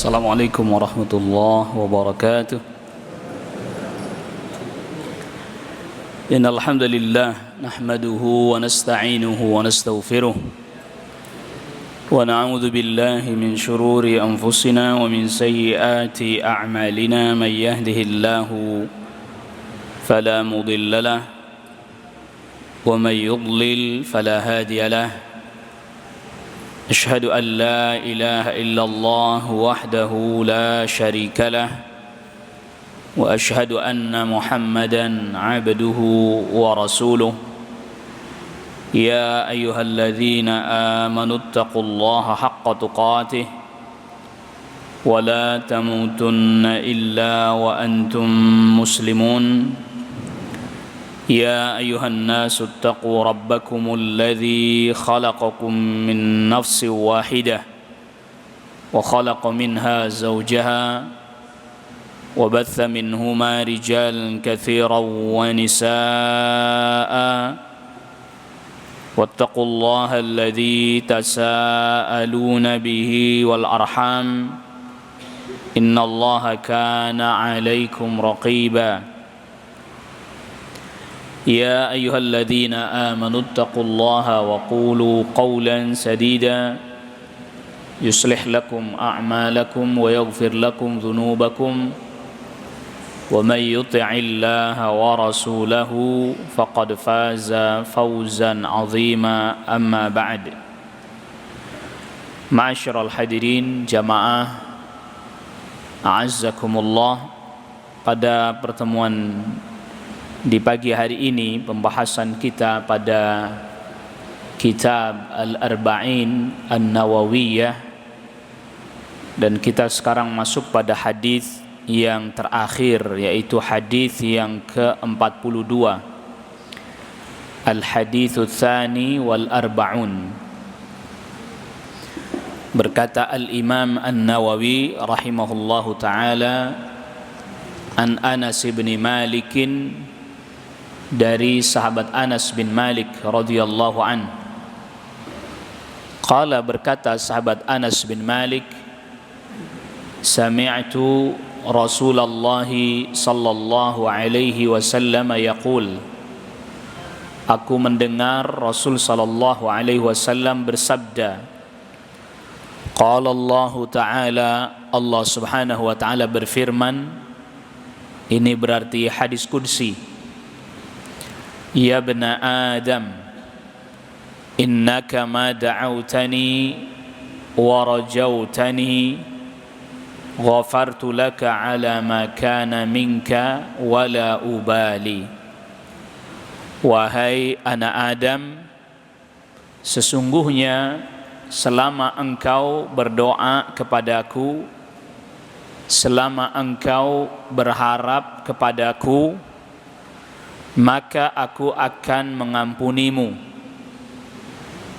السلام عليكم ورحمة الله وبركاته. إن الحمد لله نحمده ونستعينه ونستغفره ونعوذ بالله من شرور أنفسنا ومن سيئات أعمالنا. من يهده الله فلا مضل له ومن يضلل فلا هادي له. أشهد أن لا إله إلا الله وحده لا شريك له وأشهد أن محمدا عبده ورسوله. يا أيها الذين آمنوا اتقوا الله حق تقاته ولا تموتن إلا وأنتم مسلمون. يا أيها الناس اتقوا ربكم الذي خلقكم من نفس واحدة وخلق منها زوجها وبث منهما رجالا كثيرا ونساء واتقوا الله الذي تساءلون به والأرحام إن الله كان عليكم رقيبا. يا أيها الذين آمنوا اتقوا الله وقولوا قولا سديدا يصلح لكم أعمالكم ويغفر لكم ذنوبكم ومن يطع الله ورسوله فقد فاز فوزا عظيما. أما بعد. معاشر الحاضرين jamaah a'azzakumullah, pada pertemuan di pagi hari ini pembahasan kita pada kitab Al-Arba'in An-Nawawiyah, dan kita sekarang masuk pada hadis yang terakhir, yaitu hadis yang ke-42, Al-Hadithu Tsani wal Arba'un. Berkata Al-Imam An-Nawawi rahimahullahu ta'ala, an Anas bin Malikin, dari sahabat Anas bin Malik radhiyallahu an. Qala, berkata sahabat Anas bin Malik, sami'tu Rasulullah sallallahu alaihi wasallam yaqul, aku mendengar Rasul sallallahu alaihi wasallam bersabda. Qala Allah Ta'ala, Allah Subhanahu wa taala berfirman, ini berarti hadis qudsi. Ya bna Adam, innaka ma da'awtani wa rajautani ghafartu laka ala ma kana minka wala ubali. Wahai anak Adam, sesungguhnya selama engkau berdoa kepadaku, selama engkau berharap kepadaku, maka aku akan mengampunimu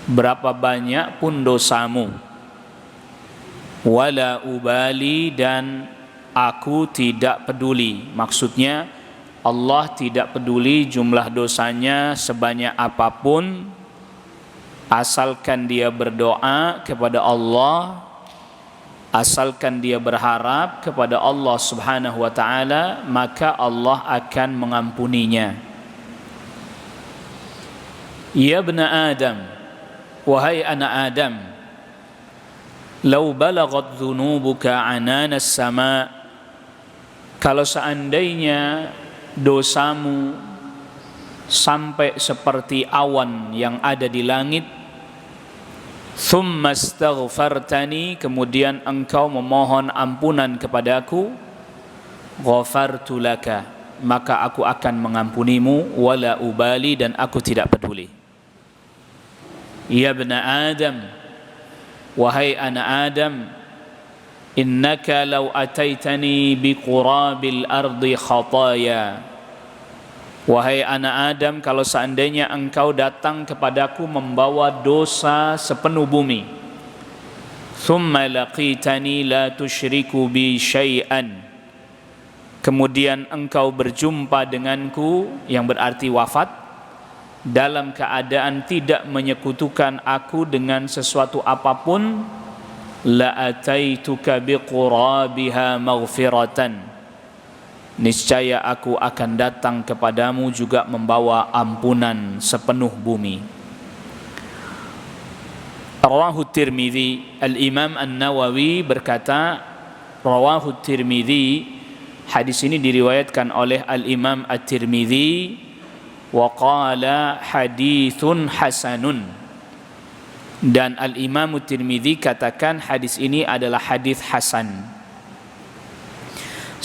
berapa banyak pun dosamu. Wala ubali, dan aku tidak peduli. Maksudnya Allah tidak peduli jumlah dosanya sebanyak apapun, asalkan dia berdoa kepada Allah, asalkan dia berharap kepada Allah Subhanahu wa ta'ala, maka Allah akan mengampuninya. Ya bna Adam, wahai anak Adam, law balagat dhunubuka ananas sama, kalau seandainya dosamu sampai seperti awan yang ada di langit, thumma astaghfartani, kemudian engkau memohon ampunan kepadaku, ghafartu laka, maka aku akan mengampunimu, wala ubali, dan aku tidak peduli. Ya bna Adam, wahai anak Adam, innaka law ataitani biqurabil ardi khataya, wahai anak Adam, kalau seandainya engkau datang kepadaku membawa dosa sepenuh bumi, thumma laqitani la tusyriku bi syai'an, kemudian engkau berjumpa denganku, yang berarti wafat, dalam keadaan tidak menyekutukan aku dengan sesuatu apapun, la ataituka biqurabiha maghfiratan, niscaya aku akan datang kepadamu juga membawa ampunan sepenuh bumi. Rawahu Tirmidzi. Al-Imam An-Nawawi berkata, rawahu Tirmidzi, hadis ini diriwayatkan oleh Al-Imam At-Tirmidzi, wa qala hadithun hasanun, dan Al-Imam At-Tirmidzi katakan hadis ini adalah hadis hasan.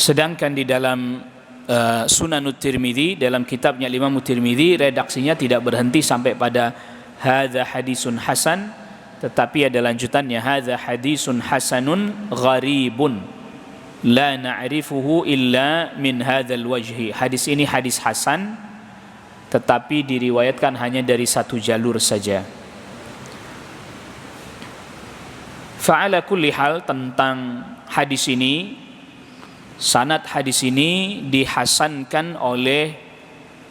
Sedangkan di dalam Sunan At-Tirmidzi, dalam kitabnya Imam At-Tirmidzi, redaksinya tidak berhenti sampai pada hadza hadisun hasan, tetapi ada lanjutannya, hadza hadisun hasanun gharibun la na'rifuhu illa min hadzal wajhi. Hadis ini hadis hasan, tetapi diriwayatkan hanya dari satu jalur saja. Fa'ala kulli hal, tentang hadis ini, sanad hadis ini dihasankan oleh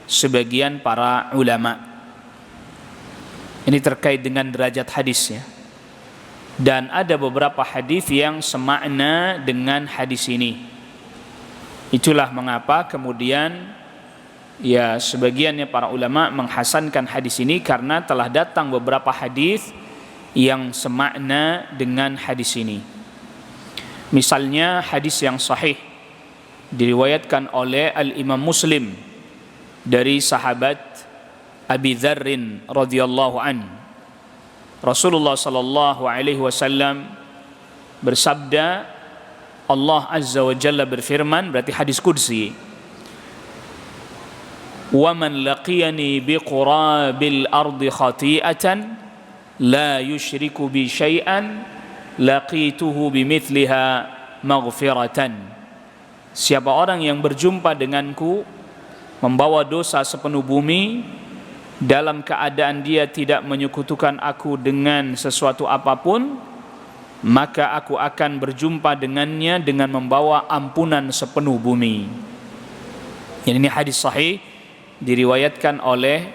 sebagian para ulama. Ini terkait dengan derajat hadisnya. Dan ada beberapa hadis yang semakna dengan hadis ini. Itulah mengapa kemudian ya sebagiannya para ulama menghasankan hadis ini, karena telah datang beberapa hadis yang semakna dengan hadis ini. Misalnya hadis yang sahih diriwayatkan oleh Al-Imam Muslim dari sahabat Abi Dzarrin radhiyallahu an. Rasulullah sallallahu alaihi wasallam bersabda, Allah azza wa jalla berfirman, berarti hadis qudsi, wa man laqiyani biqurabil ardi khati'atan la yushriku bi syai'an laqituhu bimithliha maghfiratan. Siapa orang yang berjumpa denganku membawa dosa sepenuh bumi dalam keadaan dia tidak menyekutukan aku dengan sesuatu apapun, maka aku akan berjumpa dengannya dengan membawa ampunan sepenuh bumi. Ini hadis sahih diriwayatkan oleh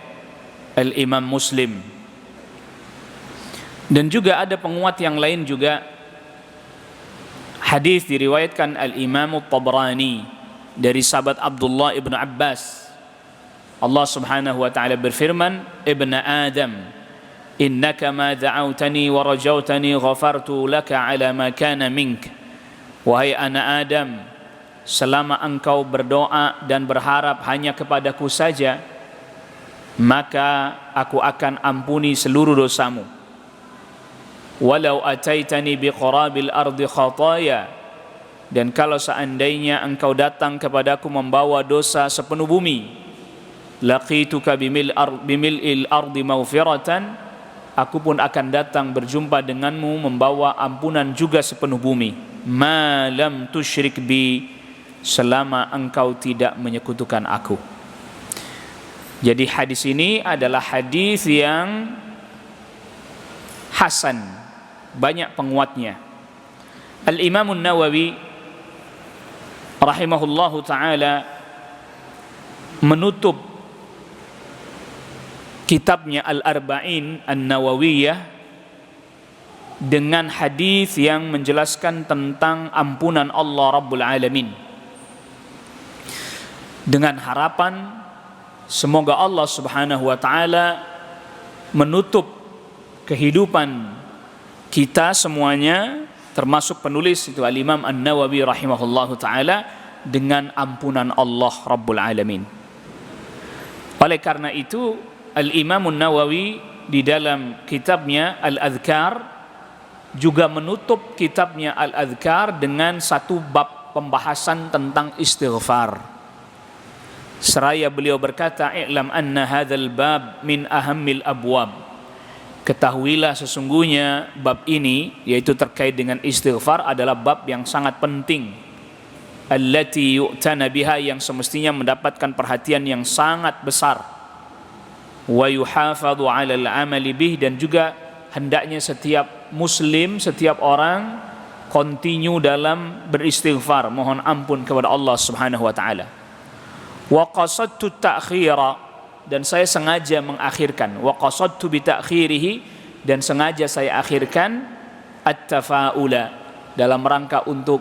Al-Imam Muslim. Dan juga ada penguat yang lain juga. Hadis diriwayatkan Al-Imam At-Tabrani dari sahabat Abdullah ibn Abbas. Allah subhanahu wa ta'ala berfirman, Ibn Adam, innaka ma da'autani wa rajautani ghafartu laka ala ma kana mink. Wahai anak Adam, selama engkau berdoa dan berharap hanya kepadaku saja, maka aku akan ampuni seluruh dosamu. Walau ataitani biqarabil ardi khataya, dan kalau seandainya engkau datang kepadaku membawa dosa sepenuh bumi, laqituka bimil'il ardi maghfiratan, aku pun akan datang berjumpa denganmu membawa ampunan juga sepenuh bumi. Ma lam tusyrik bi, selama engkau tidak menyekutukan aku. Jadi hadis ini adalah hadis yang hasan, banyak penguatnya. Al-Imam An-Nawawi rahimahullahu ta'ala menutup kitabnya Al-Arba'in An-Nawawiyah dengan hadis yang menjelaskan tentang ampunan Allah Rabbul Alamin, dengan harapan semoga Allah Subhanahu wa ta'ala menutup kehidupan kita semuanya, termasuk penulis itu Al-Imam An-Nawawi rahimahullahu ta'ala, dengan ampunan Allah Rabbul Alamin. Oleh karena itu Al-Imam An-Nawawi di dalam kitabnya Al-Adhkar juga menutup kitabnya Al-Adhkar dengan satu bab pembahasan tentang istighfar. Seraya beliau berkata, "I'lam anna hadzal bab min ahammil abwab." Ketahuilah sesungguhnya bab ini, yaitu terkait dengan istighfar, adalah bab yang sangat penting. Allati yu'tana biha, yang semestinya mendapatkan perhatian yang sangat besar. Wa yuhafadhu 'alal 'amali bih, dan juga hendaknya setiap muslim, setiap orang continue dalam beristighfar, mohon ampun kepada Allah Subhanahu wa taala. Wa qasadtu ta'khira, dan saya sengaja mengakhirkan. Wa qasadtu bi ta'khirihi, dan sengaja saya akhirkan at-tafa'ula, dalam rangka untuk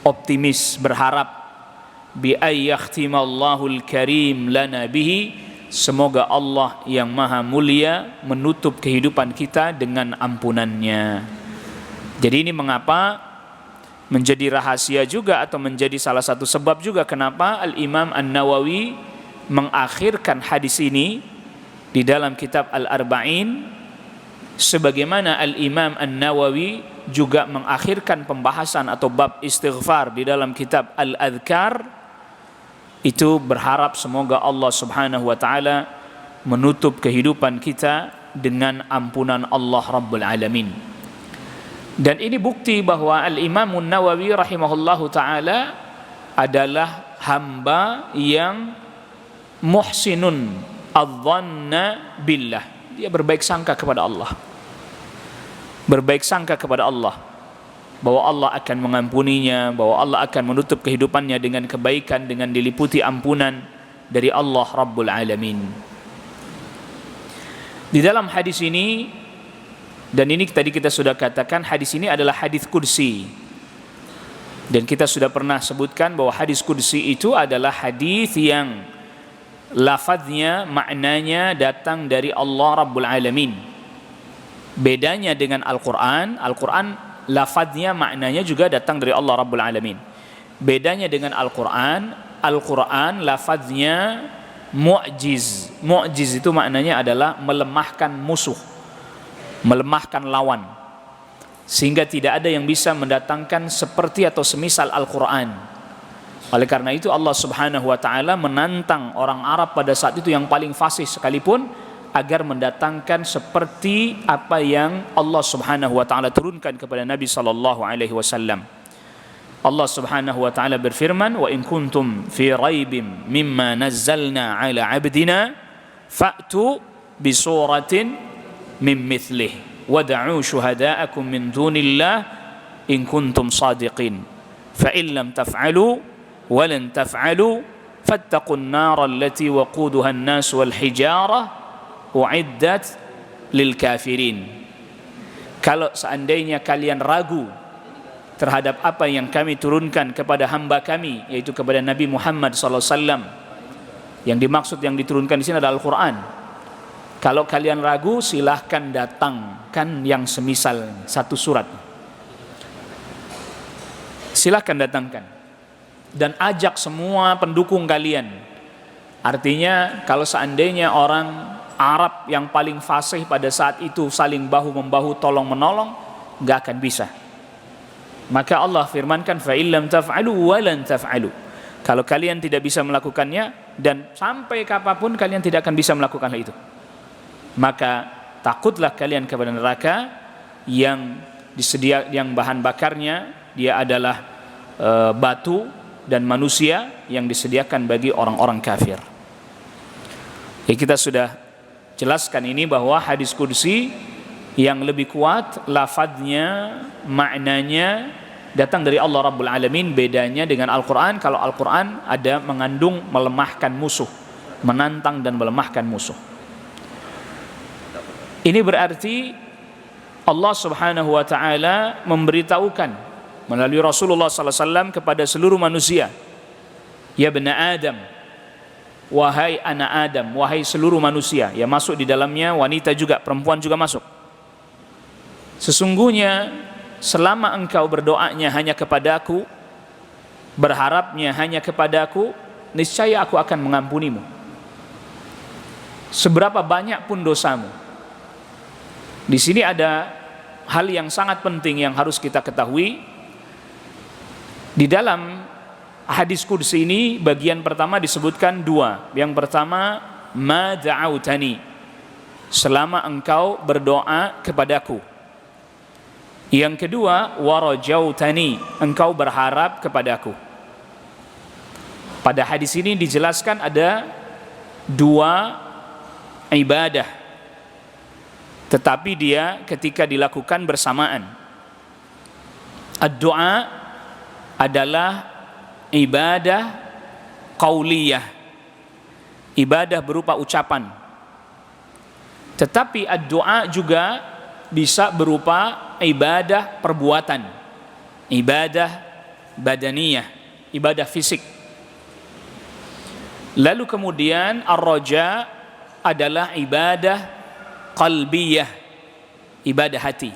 optimis, berharap, bi ayyakhtimallahu al-karim lana bihi, semoga Allah yang maha mulia menutup kehidupan kita dengan ampunannya. Jadi ini mengapa menjadi rahasia juga, atau menjadi salah satu sebab juga kenapa Al-Imam An-Nawawi mengakhirkan hadis ini di dalam kitab Al-Arba'in, sebagaimana Al-Imam An-Nawawi juga mengakhirkan pembahasan atau bab istighfar di dalam kitab Al-Adhkar, itu berharap semoga Allah Subhanahu wa taala menutup kehidupan kita dengan ampunan Allah Rabbul Alamin. Dan ini bukti bahwa Al-Imam An-Nawawi rahimahullahu taala adalah hamba yang muhsinun adh-dhanna billah. Dia berbaik sangka kepada Allah. Berbaik sangka kepada Allah bahwa Allah akan mengampuninya, bahwa Allah akan menutup kehidupannya dengan kebaikan, dengan diliputi ampunan dari Allah Rabbul Alamin. Di dalam hadis ini, dan ini tadi kita sudah katakan, hadis ini adalah hadis kursi. Dan kita sudah pernah sebutkan bahwa hadis kursi itu adalah hadis yang lafadznya, maknanya datang dari Allah Rabbul Alamin. Bedanya dengan Al-Quran, Al-Quran lafadznya, maknanya juga datang dari Allah Rabbul Alamin. Bedanya dengan Al-Quran, Al-Quran lafadznya mu'jiz. Mu'jiz itu maknanya adalah melemahkan musuh, melemahkan lawan, sehingga tidak ada yang bisa mendatangkan seperti atau semisal Al-Quran. Oleh karena itu Allah Subhanahu wa taala menantang orang Arab pada saat itu yang paling fasih sekalipun agar mendatangkan seperti apa yang Allah Subhanahu wa taala turunkan kepada Nabi sallallahu alaihi wasallam. Allah Subhanahu wa taala berfirman, "Wa in kuntum fi raibim mimma nazzalna ala 'abdina fa'tu bi suratin min mithlih wad'u syuhada'akum min dunillah in kuntum sadiqin fa in lam taf'alu wa lan taf'alu fattaqun nar allati waquduha an-nas wal hijarah u'iddat lil kafirin." Kalau seandainya kalian ragu terhadap apa yang kami turunkan kepada hamba kami, yaitu kepada Nabi Muhammad SAW, yang dimaksud yang diturunkan di sini adalah Al-Quran. Kalau kalian ragu, silahkan datangkan yang semisal satu surat. Silahkan datangkan dan ajak semua pendukung kalian. Artinya kalau seandainya orang Arab yang paling fasih pada saat itu saling bahu-membahu, tolong-menolong, gak akan bisa. Maka Allah firmankan, fa illam taf'alu wa lan taf'alu. Kalau kalian tidak bisa melakukannya, dan sampai kapanpun kalian tidak akan bisa melakukan hal itu, maka takutlah kalian kepada neraka yang yang bahan bakarnya dia adalah batu dan manusia yang disediakan bagi orang-orang kafir. Ya, kita sudah jelaskan ini bahwa hadis qudsi yang lebih kuat lafadznya, maknanya datang dari Allah Rabbul Alamin. Bedanya dengan Al-Quran, kalau Al-Quran ada mengandung melemahkan musuh, menantang dan melemahkan musuh. Ini berarti Allah Subhanahu wa taala memberitahukan melalui Rasulullah sallallahu alaihi wasallam kepada seluruh manusia, ya bani Adam, wahai anak Adam, wahai seluruh manusia, ya masuk di dalamnya wanita juga, perempuan juga masuk. Sesungguhnya selama engkau berdoanya hanya kepadaku, berharapnya hanya kepadaku, niscaya aku akan mengampunimu seberapa banyak pun dosamu. Di sini ada hal yang sangat penting yang harus kita ketahui. Di dalam hadis qudsi ini bagian pertama disebutkan dua. Yang pertama, ma da'autani, selama engkau berdoa kepadaku. Yang kedua, warajautani, engkau berharap kepadaku. Pada hadis ini dijelaskan ada dua ibadah, tetapi dia ketika dilakukan bersamaan. Ad-du'a adalah ibadah qauliyah, ibadah berupa ucapan. Tetapi ad-du'a juga bisa berupa ibadah perbuatan, ibadah badaniyah, ibadah fisik. Lalu kemudian ar-raja adalah ibadah qalbiyah, ibadah hati.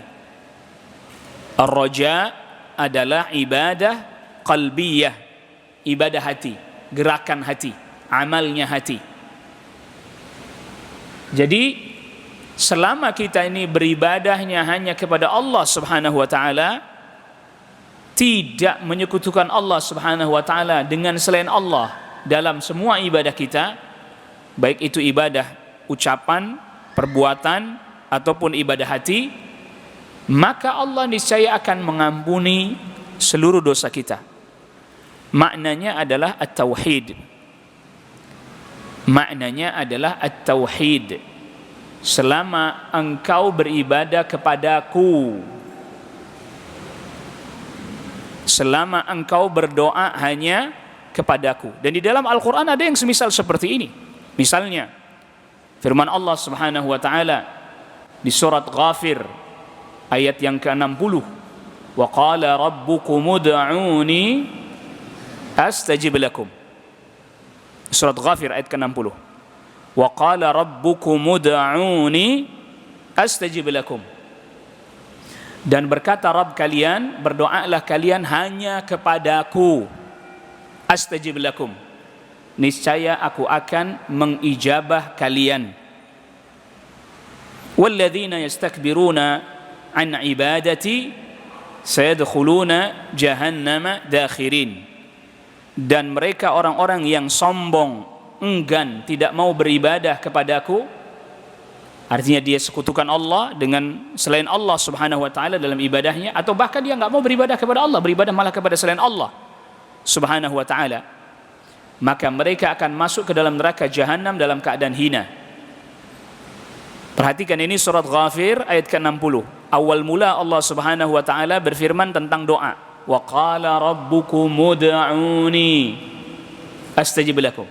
Ar-raja adalah ibadah qalbiyah, ibadah hati, gerakan hati, amalnya hati. Jadi selama kita ini beribadahnya hanya kepada Allah Subhanahu wa taala, tidak menyekutukan Allah Subhanahu wa taala dengan selain Allah dalam semua ibadah kita, baik itu ibadah ucapan, perbuatan ataupun ibadah hati, maka Allah niscaya akan mengampuni seluruh dosa kita. Maknanya adalah at-tauhid. Maknanya adalah at-tauhid. Selama engkau beribadah kepadaku, selama engkau berdoa hanya kepadaku. Dan di dalam Al-Quran ada yang semisal seperti ini. Misalnya firman Allah Subhanahu wa taala di surat Ghafir ayat yang ke-60, wa qala rabbukum ud'uni astajib lakum. Surat Ghafir ayat ke-60. Wa qala rabbukum ud'uni astajib lakum. Dan berkata Rabb kalian, berdoalah kalian hanya kepadaku, astajib lakum, niscaya aku akan mengijabah kalian. Walladzina yastakbiruna an ibadati sayadkhuluna jahannama dakhirin. Dan mereka orang-orang yang sombong, enggan, tidak mau beribadah kepadaku, artinya dia sekutukan Allah dengan selain Allah Subhanahu wa taala dalam ibadahnya, atau bahkan dia enggak mau beribadah kepada Allah, beribadah malah kepada selain Allah Subhanahu wa taala, maka mereka akan masuk ke dalam neraka jahanam dalam keadaan hina. Perhatikan ini surat Ghafir ayat ke-60. Awal mula Allah Subhanahu wa taala berfirman tentang doa. Wa qala rabbukum ud'uni astajib lakum.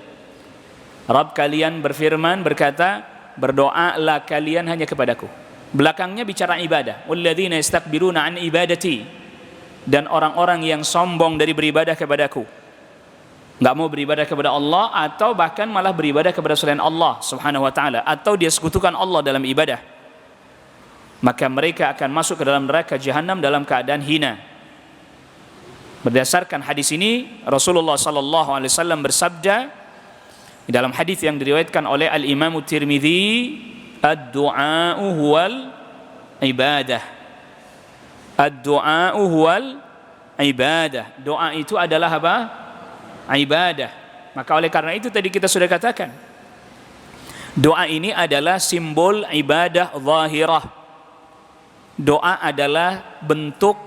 Rabb kalian berfirman, berkata, berdoalah kalian hanya kepadaku. Belakangnya bicara ibadah. Walladzina yastakbiruna an ibadati. Dan orang-orang yang sombong dari beribadah kepadaku, nggak mau beribadah kepada Allah, atau bahkan malah beribadah kepada selain Allah Subhanahu wa taala, atau dia sekutukan Allah dalam ibadah, maka mereka akan masuk ke dalam neraka jahanam dalam keadaan hina. Berdasarkan hadis ini, Rasulullah sallallahu alaihi wasallam bersabda dalam hadis yang diriwayatkan oleh Al-Imam Tirmidzi, ad-du'a'u huwal ibadah. Ad-du'a'u huwal ibadah. Doa itu adalah apa? Ibadah. Maka oleh karena itu tadi kita sudah katakan, doa ini adalah simbol ibadah zahirah. Doa adalah bentuk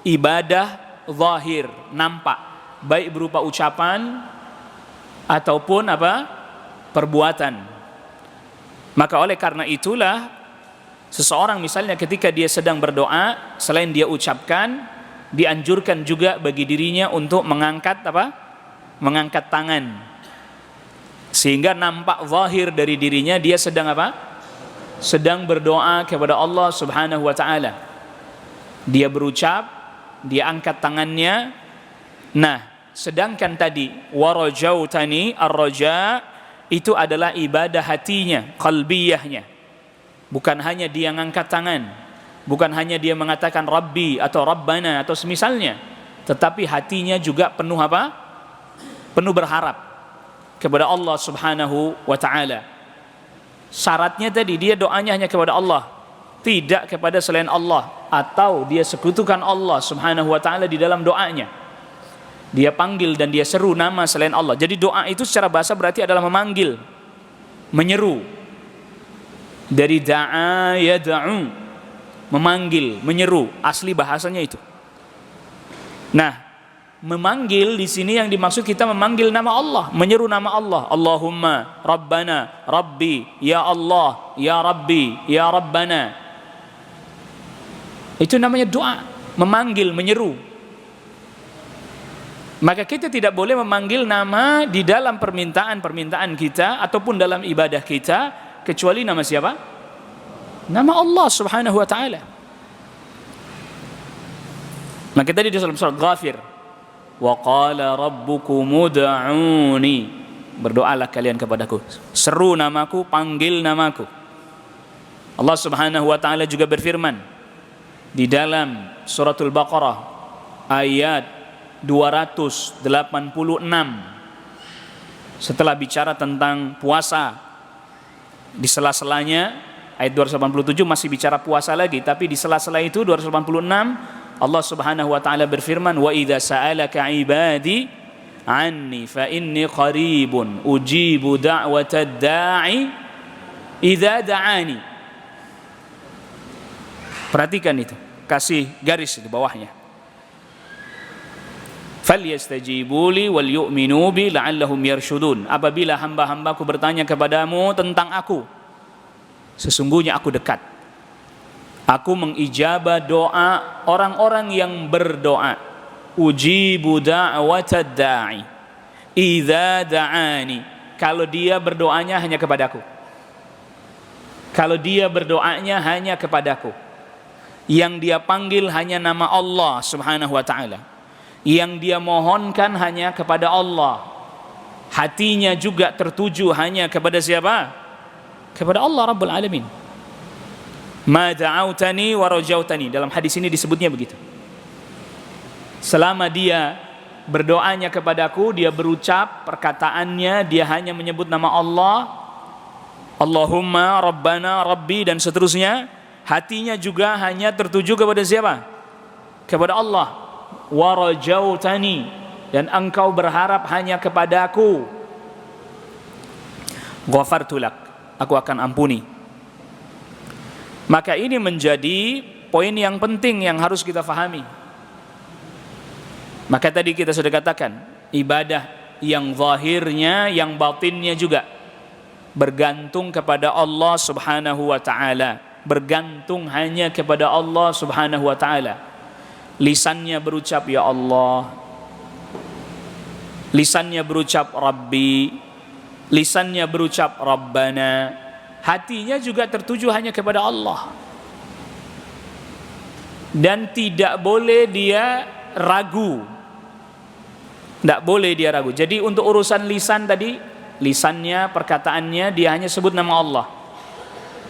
ibadah zahir, nampak, baik berupa ucapan ataupun apa? Perbuatan. Maka oleh karena itulah seseorang misalnya ketika dia sedang berdoa, selain dia ucapkan, dianjurkan juga bagi dirinya untuk mengangkat apa? Mengangkat tangan, sehingga nampak zahir dari dirinya dia sedang apa? Sedang berdoa kepada Allah Subhanahu wa taala. Dia berucap, dia angkat tangannya. Nah, sedangkan tadi warajautani, ar-raja itu adalah ibadah hatinya, qalbiyahnya. Bukan hanya dia ngangkat tangan, bukan hanya dia mengatakan Rabbi atau Rabbana atau semisalnya, tetapi hatinya juga penuh apa? Penuh berharap kepada Allah Subhanahu wa taala. Syaratnya tadi dia doanya hanya kepada Allah, tidak kepada selain Allah, atau dia sekutukan Allah Subhanahu wa taala di dalam doanya. Dia panggil dan dia seru nama selain Allah. Jadi doa itu secara bahasa berarti adalah memanggil, menyeru. Dari da'a yad'u, memanggil, menyeru, asli bahasanya itu. Nah, memanggil di sini yang dimaksud kita memanggil nama Allah, menyeru nama Allah. Allahumma, Rabbana, Rabbi, ya Allah, ya Rabbi, ya Rabbana. Itu namanya doa, memanggil, menyeru. Maka kita tidak boleh memanggil nama di dalam permintaan kita ataupun dalam ibadah kita kecuali nama siapa? Nama Allah Subhanahu wa taala. Maka tadi di dalam surat Ghafir, wa qala rabbukum ud'uni, berdoalah kalian kepadaku, seru namaku, panggil namaku. Allah Subhanahu wa taala juga berfirman di dalam suratul Baqarah ayat 286, setelah bicara tentang puasa, di sela-selanya ayat 287 masih bicara puasa lagi, tapi di sela-sela itu 286 Allah Subhanahu wa taala berfirman, wa idza sa'alaka ibadi anni fa inni qaribun ujibu da'watad da'i idza da'ani. Perhatikan itu, kasih garis di bawahnya. Falyastajibuli wal yu'minu bi la'allahum yarshudun. Apabila hamba-hambaku bertanya kepadamu tentang aku, sesungguhnya aku dekat. Aku mengijabah doa orang-orang yang berdoa. Ujibu da'watad da'i idza da'ani. Kalau dia berdoanya hanya kepadaku. Kalau dia berdoanya hanya kepadaku. Yang dia panggil hanya nama Allah Subhanahu wa ta'ala. Yang dia mohonkan hanya kepada Allah. Hatinya juga tertuju hanya kepada siapa? Kepada Allah Rabbul Alamin. Ma da'autani wa rajautani, dalam hadis ini disebutnya begitu. Selama dia berdoanya kepadaku, dia berucap perkataannya, dia hanya menyebut nama Allah, Allahumma Rabbana Rabbi dan seterusnya, hatinya juga hanya tertuju kepada siapa? Kepada Allah. Wa rajautani, dan engkau berharap hanya kepadaku, ghafartu lak, aku akan ampuni. Maka ini menjadi poin yang penting yang harus kita fahami. Maka tadi kita sudah katakan, ibadah yang zahirnya, yang batinnya juga bergantung kepada Allah Subhanahu wa ta'ala. Bergantung hanya kepada Allah Subhanahu wa ta'ala. Lisannya berucap ya Allah, lisannya berucap Rabbi, lisannya berucap Rabbana, hatinya juga tertuju hanya kepada Allah. Dan tidak boleh dia ragu. Tidak boleh dia ragu. Jadi untuk urusan lisan tadi, lisannya, perkataannya, dia hanya sebut nama Allah.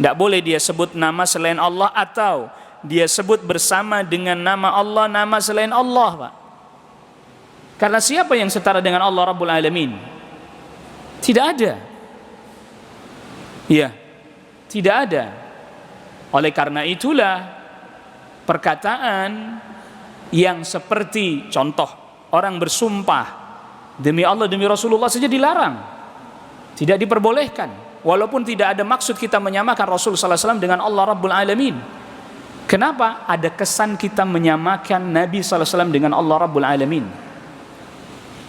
Tidak boleh dia sebut nama selain Allah, atau dia sebut bersama dengan nama Allah, nama selain Allah, Pak. Karena siapa yang setara dengan Allah Rabbul Alamin? Tidak ada. Ya, tidak ada. Oleh karena itulah perkataan yang seperti contoh orang bersumpah demi Allah, demi Rasulullah saja dilarang, tidak diperbolehkan, walaupun tidak ada maksud kita menyamakan Rasul sallallahu alaihi wasallam dengan Allah Rabbul Alamin. Kenapa? Ada kesan kita menyamakan Nabi sallallahu alaihi wasallam dengan Allah Rabbul Alamin.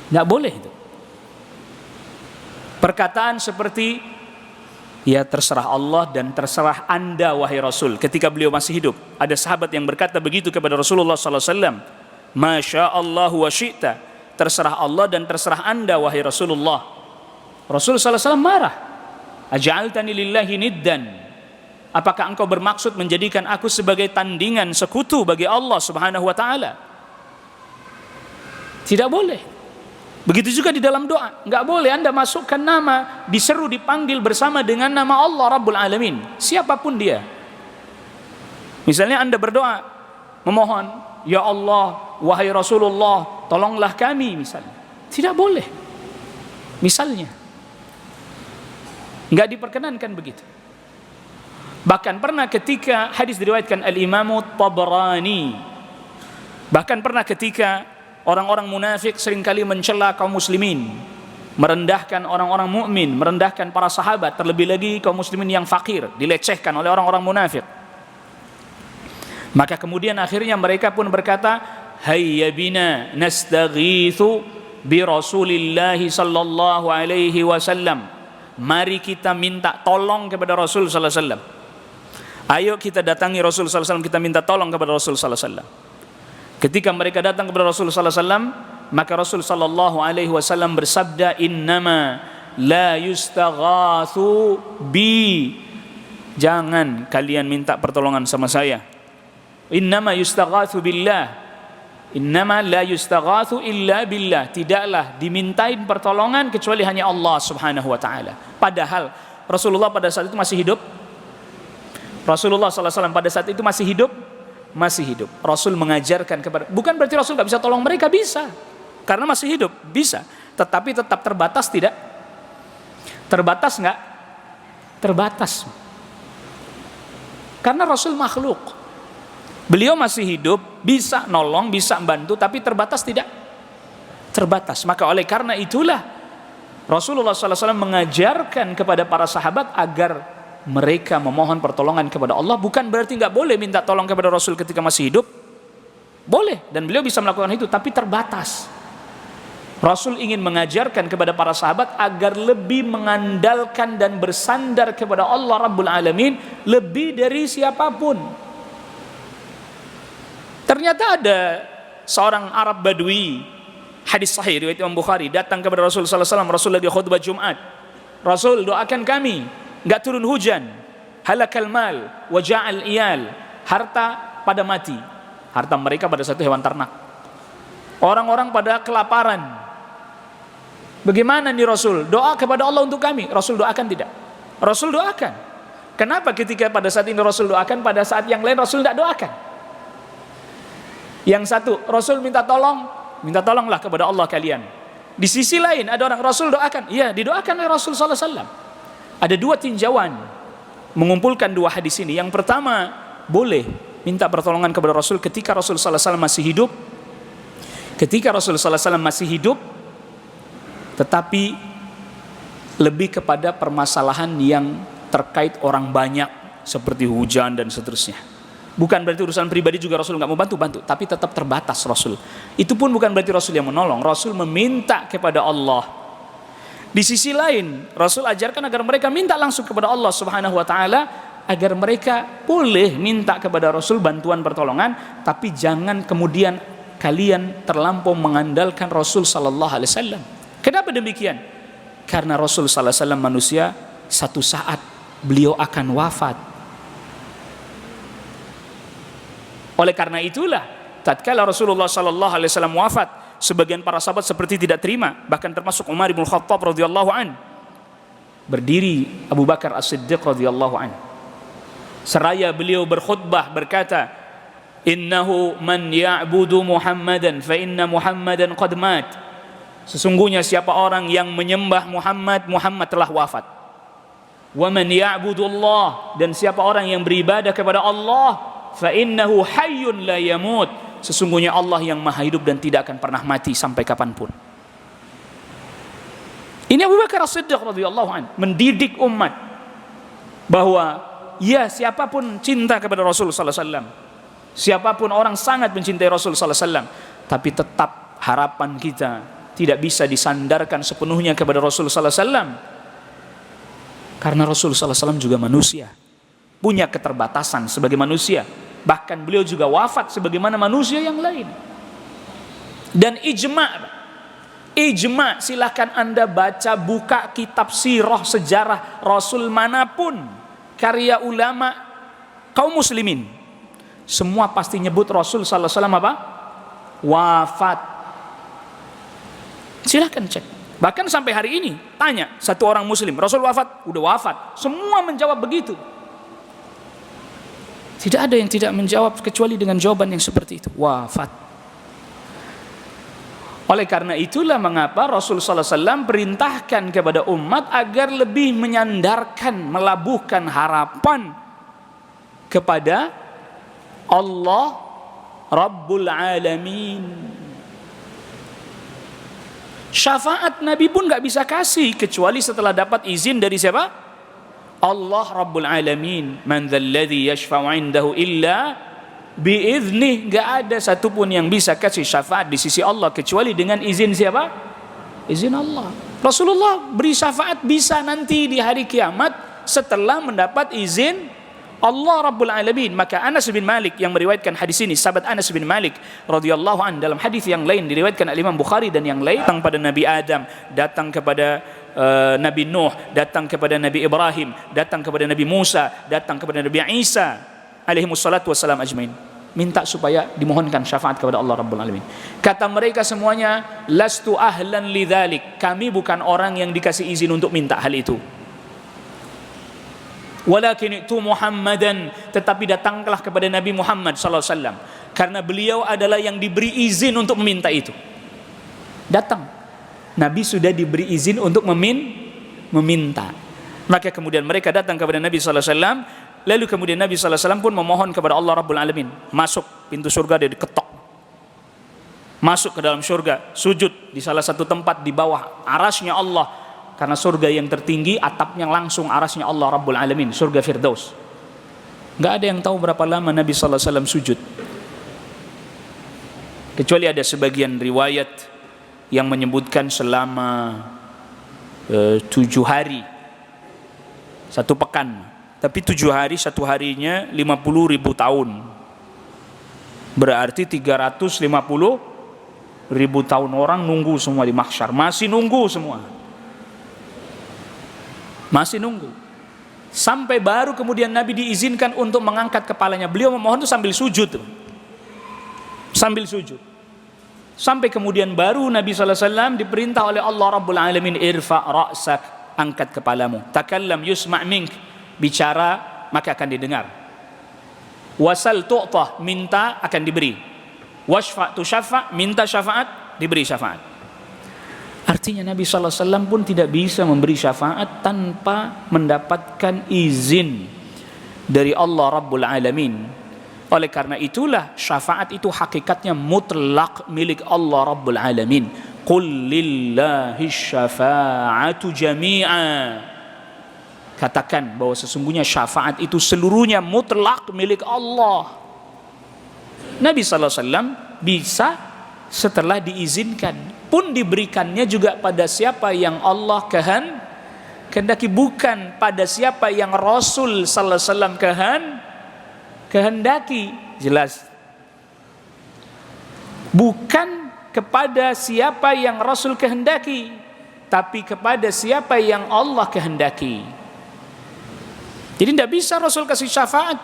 Tidak boleh itu. Perkataan seperti ya terserah Allah dan terserah Anda wahai Rasul. Ketika beliau masih hidup, ada sahabat yang berkata begitu kepada Rasulullah sallallahu alaihi wasallam, Masya Allah wa syi'ta, terserah Allah dan terserah Anda wahai Rasulullah. Rasul sallallahu alaihi wasallam marah. Aj'altani lillahi niddan, apakah engkau bermaksud menjadikan aku sebagai tandingan, sekutu bagi Allah Subhanahu wa taala? Tidak boleh. Begitu juga di dalam doa, enggak boleh Anda masukkan nama, diseru, dipanggil bersama dengan nama Allah Rabbul Alamin, siapapun dia. Misalnya Anda berdoa, memohon, ya Allah, wahai Rasulullah, tolonglah kami misalnya. Tidak boleh. Misalnya enggak diperkenankan begitu. Bahkan pernah ketika hadis diriwayatkan Al-Imam Tabrani, bahkan pernah ketika orang-orang munafik seringkali mencela kaum muslimin, merendahkan orang-orang mukmin, merendahkan para sahabat, terlebih lagi kaum muslimin yang fakir, dilecehkan oleh orang-orang munafik. Maka kemudian akhirnya mereka pun berkata, hayya bina nastaghitsu bi Rasulillah sallallahu alaihi wasallam. Mari kita minta tolong kepada Rasul sallallahu alaihi wasallam. Ayo kita datangi Rasul sallallahu alaihi wasallam, kita minta tolong kepada Rasul sallallahu alaihi wasallam. Ketika mereka datang kepada Rasul sallallahu alaihi wasallam, maka Rasul sallallahu alaihi wasallam bersabda, innama la yustaghatsu bi, jangan kalian minta pertolongan sama saya. Innama yustaghatsu billah, Innama la yustaghatsu illa billah. Tidaklah dimintain pertolongan kecuali hanya Allah Subhanahu wa taala. Padahal Rasulullah pada saat itu masih hidup. Rasulullah SAW pada saat itu masih hidup. Masih hidup. Rasul mengajarkan kepada, bukan berarti Rasul gak bisa tolong mereka, bisa. Karena masih hidup, bisa. Tetapi tetap terbatas tidak? Terbatas enggak? Terbatas. Karena Rasul makhluk. Beliau masih hidup, bisa nolong, bisa bantu, tapi terbatas tidak? Terbatas. Maka oleh karena itulah Rasulullah SAW mengajarkan kepada para sahabat agar mereka memohon pertolongan kepada Allah. Bukan berarti nggak boleh minta tolong kepada Rasul ketika masih hidup. Boleh, dan beliau bisa melakukan itu, tapi terbatas. Rasul ingin mengajarkan kepada para sahabat agar lebih mengandalkan dan bersandar kepada Allah Rabbul Alamin lebih dari siapapun. Ternyata ada seorang Arab Badui, hadis sahih riwayat Imam Bukhari, datang kepada Rasul sallallahu alaihi wasallam. Rasul lagi khutbah Jumat. Rasul, doakan kami enggak turun hujan, halakal mal wa ja'al iyal, harta pada mati. Harta mereka pada satu hewan ternak. Orang-orang pada kelaparan. Bagaimana nih Rasul? Doa kepada Allah untuk kami. Rasul doakan tidak? Rasul doakan. Kenapa ketika pada saat ini Rasul doakan, pada saat yang lain Rasul tidak doakan? Yang satu, Rasul minta tolong, minta tolonglah kepada Allah kalian. Di sisi lain ada orang Rasul doakan, iya didoakan oleh Rasul sallallahu alaihi wasallam. Ada dua tinjauan mengumpulkan dua hadis ini. Yang pertama, boleh minta pertolongan kepada Rasul ketika Rasul sallallahu alaihi wasallam masih hidup. Ketika Rasul sallallahu alaihi wasallam masih hidup, tetapi lebih kepada permasalahan yang terkait orang banyak seperti hujan dan seterusnya. Bukan berarti urusan pribadi juga Rasul nggak mau bantu, tapi tetap terbatas Rasul. Itu pun bukan berarti Rasul yang menolong. Rasul meminta kepada Allah. Di sisi lain, Rasul ajarkan agar mereka minta langsung kepada Allah Subhanahu wa taala, agar mereka boleh minta kepada Rasul bantuan pertolongan, tapi jangan kemudian kalian terlampau mengandalkan Rasul sallallahu alaihi wasallam. Kenapa demikian? Karena Rasul sallallahu alaihi wasallam manusia, satu saat beliau akan wafat. Oleh karena itulah tatkala Rasulullah sallallahu alaihi wasallam wafat, sebagian para sahabat seperti tidak terima, bahkan termasuk Umar bin Khattab radhiyallahu an. Berdiri Abu Bakar As-Siddiq radhiyallahu an. Seraya beliau berkhutbah berkata, "Innahu man ya'budu Muhammadan fa inna Muhammadan qad mat." Sesungguhnya siapa orang yang menyembah Muhammad, Muhammad telah wafat. Wa man ya'budu Allah, dan siapa orang yang beribadah kepada Allah, fa innahu hayyun la yamut, sesungguhnya Allah yang maha hidup dan tidak akan pernah mati sampai kapanpun. Ini Abu Bakar As-Siddiq radhiyallahu anhu mendidik umat bahwa ya siapapun cinta kepada Rasul sallallahu alaihi wasallam, siapapun orang sangat mencintai Rasul sallallahu alaihi wasallam, tapi tetap harapan kita tidak bisa disandarkan sepenuhnya kepada Rasul sallallahu alaihi wasallam, karena Rasul sallallahu alaihi wasallam juga manusia, punya keterbatasan sebagai manusia. Bahkan beliau juga wafat sebagaimana manusia yang lain. Dan ijma, silahkan Anda baca, buka kitab sirah sejarah Rasul manapun, karya ulama kaum muslimin, semua pasti nyebut Rasul sallallahu alaihi wasallam apa? Wafat. Silahkan cek. Bahkan sampai hari ini tanya satu orang muslim, Rasul wafat? Udah wafat. Semua menjawab begitu. Tidak ada yang tidak menjawab kecuali dengan jawaban yang seperti itu, wafat. Oleh karena itulah mengapa Rasul sallallahu alaihi wasallam perintahkan kepada umat agar lebih menyandarkan, melabuhkan harapan kepada Allah Rabbul Alamin. Syafaat Nabi pun gak bisa kasih kecuali setelah dapat izin dari siapa? Allah Rabbul Alamin. Man dzalladzi yashfa'u 'indahu illa biiznih. Gak ada satupun yang bisa kasih syafaat di sisi Allah kecuali dengan izin siapa? Izin Allah. Rasulullah beri syafaat bisa nanti di hari kiamat setelah mendapat izin Allah Rabbul Alamin. Maka Anas bin Malik yang meriwayatkan hadis ini, sahabat Anas bin Malik radhiyallahu an, dalam hadis yang lain diriwayatkan oleh Imam Bukhari dan yang lain, datang pada Nabi Adam, datang kepada Nabi Nuh, datang kepada Nabi Ibrahim, datang kepada Nabi Musa, datang kepada Nabi Isa alaihi wassalatu wassalam ajmain. minta supaya dimohonkan syafaat kepada Allah Rabbul Alamin. Kata mereka semuanya, lastu ahlan lidzalik, kami bukan orang yang dikasih izin untuk minta hal itu. Walakin itu Muhammadan, tetapi datanglah kepada Nabi Muhammad sallallahu alaihi wasallam, karena beliau adalah yang diberi izin untuk meminta itu. Datang, Nabi sudah diberi izin untuk meminta. Maka kemudian mereka datang kepada Nabi sallallahu alaihi wasallam, lalu kemudian Nabi sallallahu alaihi wasallam pun memohon kepada Allah Rabbul Alamin. Masuk pintu surga, dia diketok. Masuk ke dalam surga, sujud di salah satu tempat di bawah arasnya Allah. Karena surga yang tertinggi, atapnya langsung arasnya Allah Rabbul Alamin, surga Firdaus. Gak ada yang tahu berapa lama Nabi sallallahu alaihi wasallam sujud, kecuali ada sebagian riwayat yang menyebutkan selama 7 hari, 1 pekan. Tapi 7 hari, 1 harinya 50.000 tahun, berarti 350.000 tahun orang nunggu semua di mahsyar, masih nunggu semua, masih nunggu. Sampai baru kemudian Nabi diizinkan untuk mengangkat kepalanya. Beliau memohon itu sambil sujud, sampai kemudian baru Nabi SAW diperintah oleh Allah Rabbul Alamin, irfa ra'sak, angkat kepalamu, takallam yusma' mink, bicara maka akan didengar, wasal tu'tah, minta akan diberi, washfa' tushaffa', minta syafaat diberi syafaat. Artinya Nabi SAW pun tidak bisa memberi syafaat tanpa mendapatkan izin dari Allah Rabbul Alamin. Oleh karena itulah syafaat itu hakikatnya mutlak milik Allah Rabbul Alamin. Qul lillahi syafa'atu jami'a. Katakan bahwa sesungguhnya syafaat itu seluruhnya mutlak milik Allah. Nabi SAW bisa setelah diizinkan, pun diberikannya juga pada siapa yang Allah kehendaki, bukan pada siapa yang Rasul sallallahu alaihi wasallam kehendaki. Jelas, bukan kepada siapa yang Rasul kehendaki, tapi kepada siapa yang Allah kehendaki. Jadi tidak bisa Rasul kasih syafaat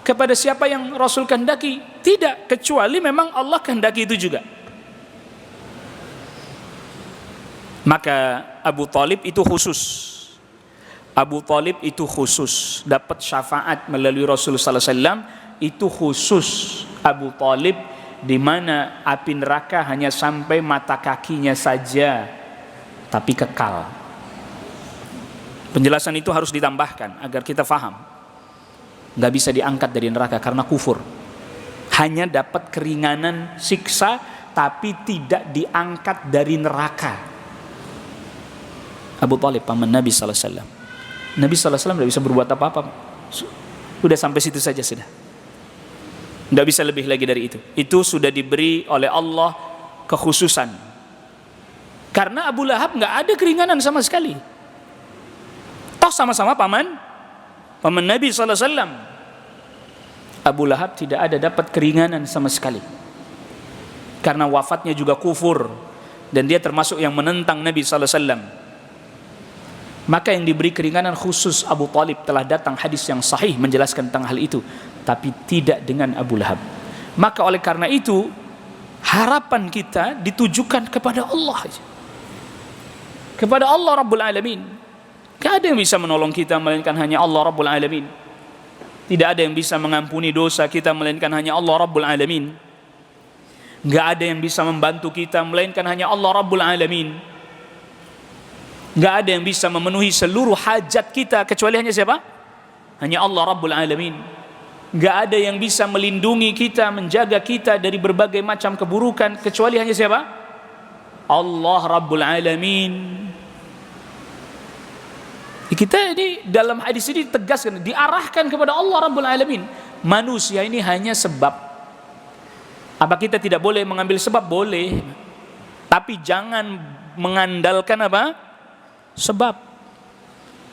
kepada siapa yang Rasul kehendaki, tidak, kecuali memang Allah kehendaki itu juga. Maka Abu Thalib itu khusus dapat syafaat melalui Rasul sallallahu alaihi wasallam, itu khusus Abu Thalib, di mana api neraka hanya sampai mata kakinya saja, tapi kekal. Penjelasan itu harus ditambahkan agar kita faham. Gak bisa diangkat dari neraka karena kufur. Hanya dapat keringanan siksa, tapi tidak diangkat dari neraka. Abu Thalib paman Nabi sallallahu alaihi wasallam. Nabi sallallahu alaihi wasallam tidak bisa berbuat apa-apa. Sudah sampai situ saja sudah. Tidak bisa lebih lagi dari itu. Itu sudah diberi oleh Allah kekhususan. Karena Abu Lahab nggak ada keringanan sama sekali. Toh sama-sama paman Nabi sallallahu alaihi wasallam. Abu Lahab tidak ada dapat keringanan sama sekali. Karena wafatnya juga kufur, dan dia termasuk yang menentang Nabi sallallahu alaihi wasallam. Maka yang diberi keringanan khusus Abu Thalib, telah datang hadis yang sahih menjelaskan tentang hal itu, tapi tidak dengan Abu Lahab. Maka oleh karena itu harapan kita ditujukan kepada Allah, kepada Allah Rabbul Alamin. Tidak ada yang bisa menolong kita melainkan hanya Allah Rabbul Alamin. Tidak ada yang bisa mengampuni dosa kita melainkan hanya Allah Rabbul Alamin. Tidak ada yang bisa membantu kita melainkan hanya Allah Rabbul Alamin. Gak ada yang bisa memenuhi seluruh hajat kita kecuali hanya siapa? Hanya Allah Rabbul Alamin. Gak ada yang bisa melindungi kita, menjaga kita dari berbagai macam keburukan kecuali hanya siapa? Allah Rabbul Alamin. Kita ini dalam hadis ini tegaskan, diarahkan kepada Allah Rabbul Alamin. Manusia ini hanya sebab. Apa kita tidak boleh mengambil sebab? Boleh. Tapi jangan mengandalkan apa? Sebab.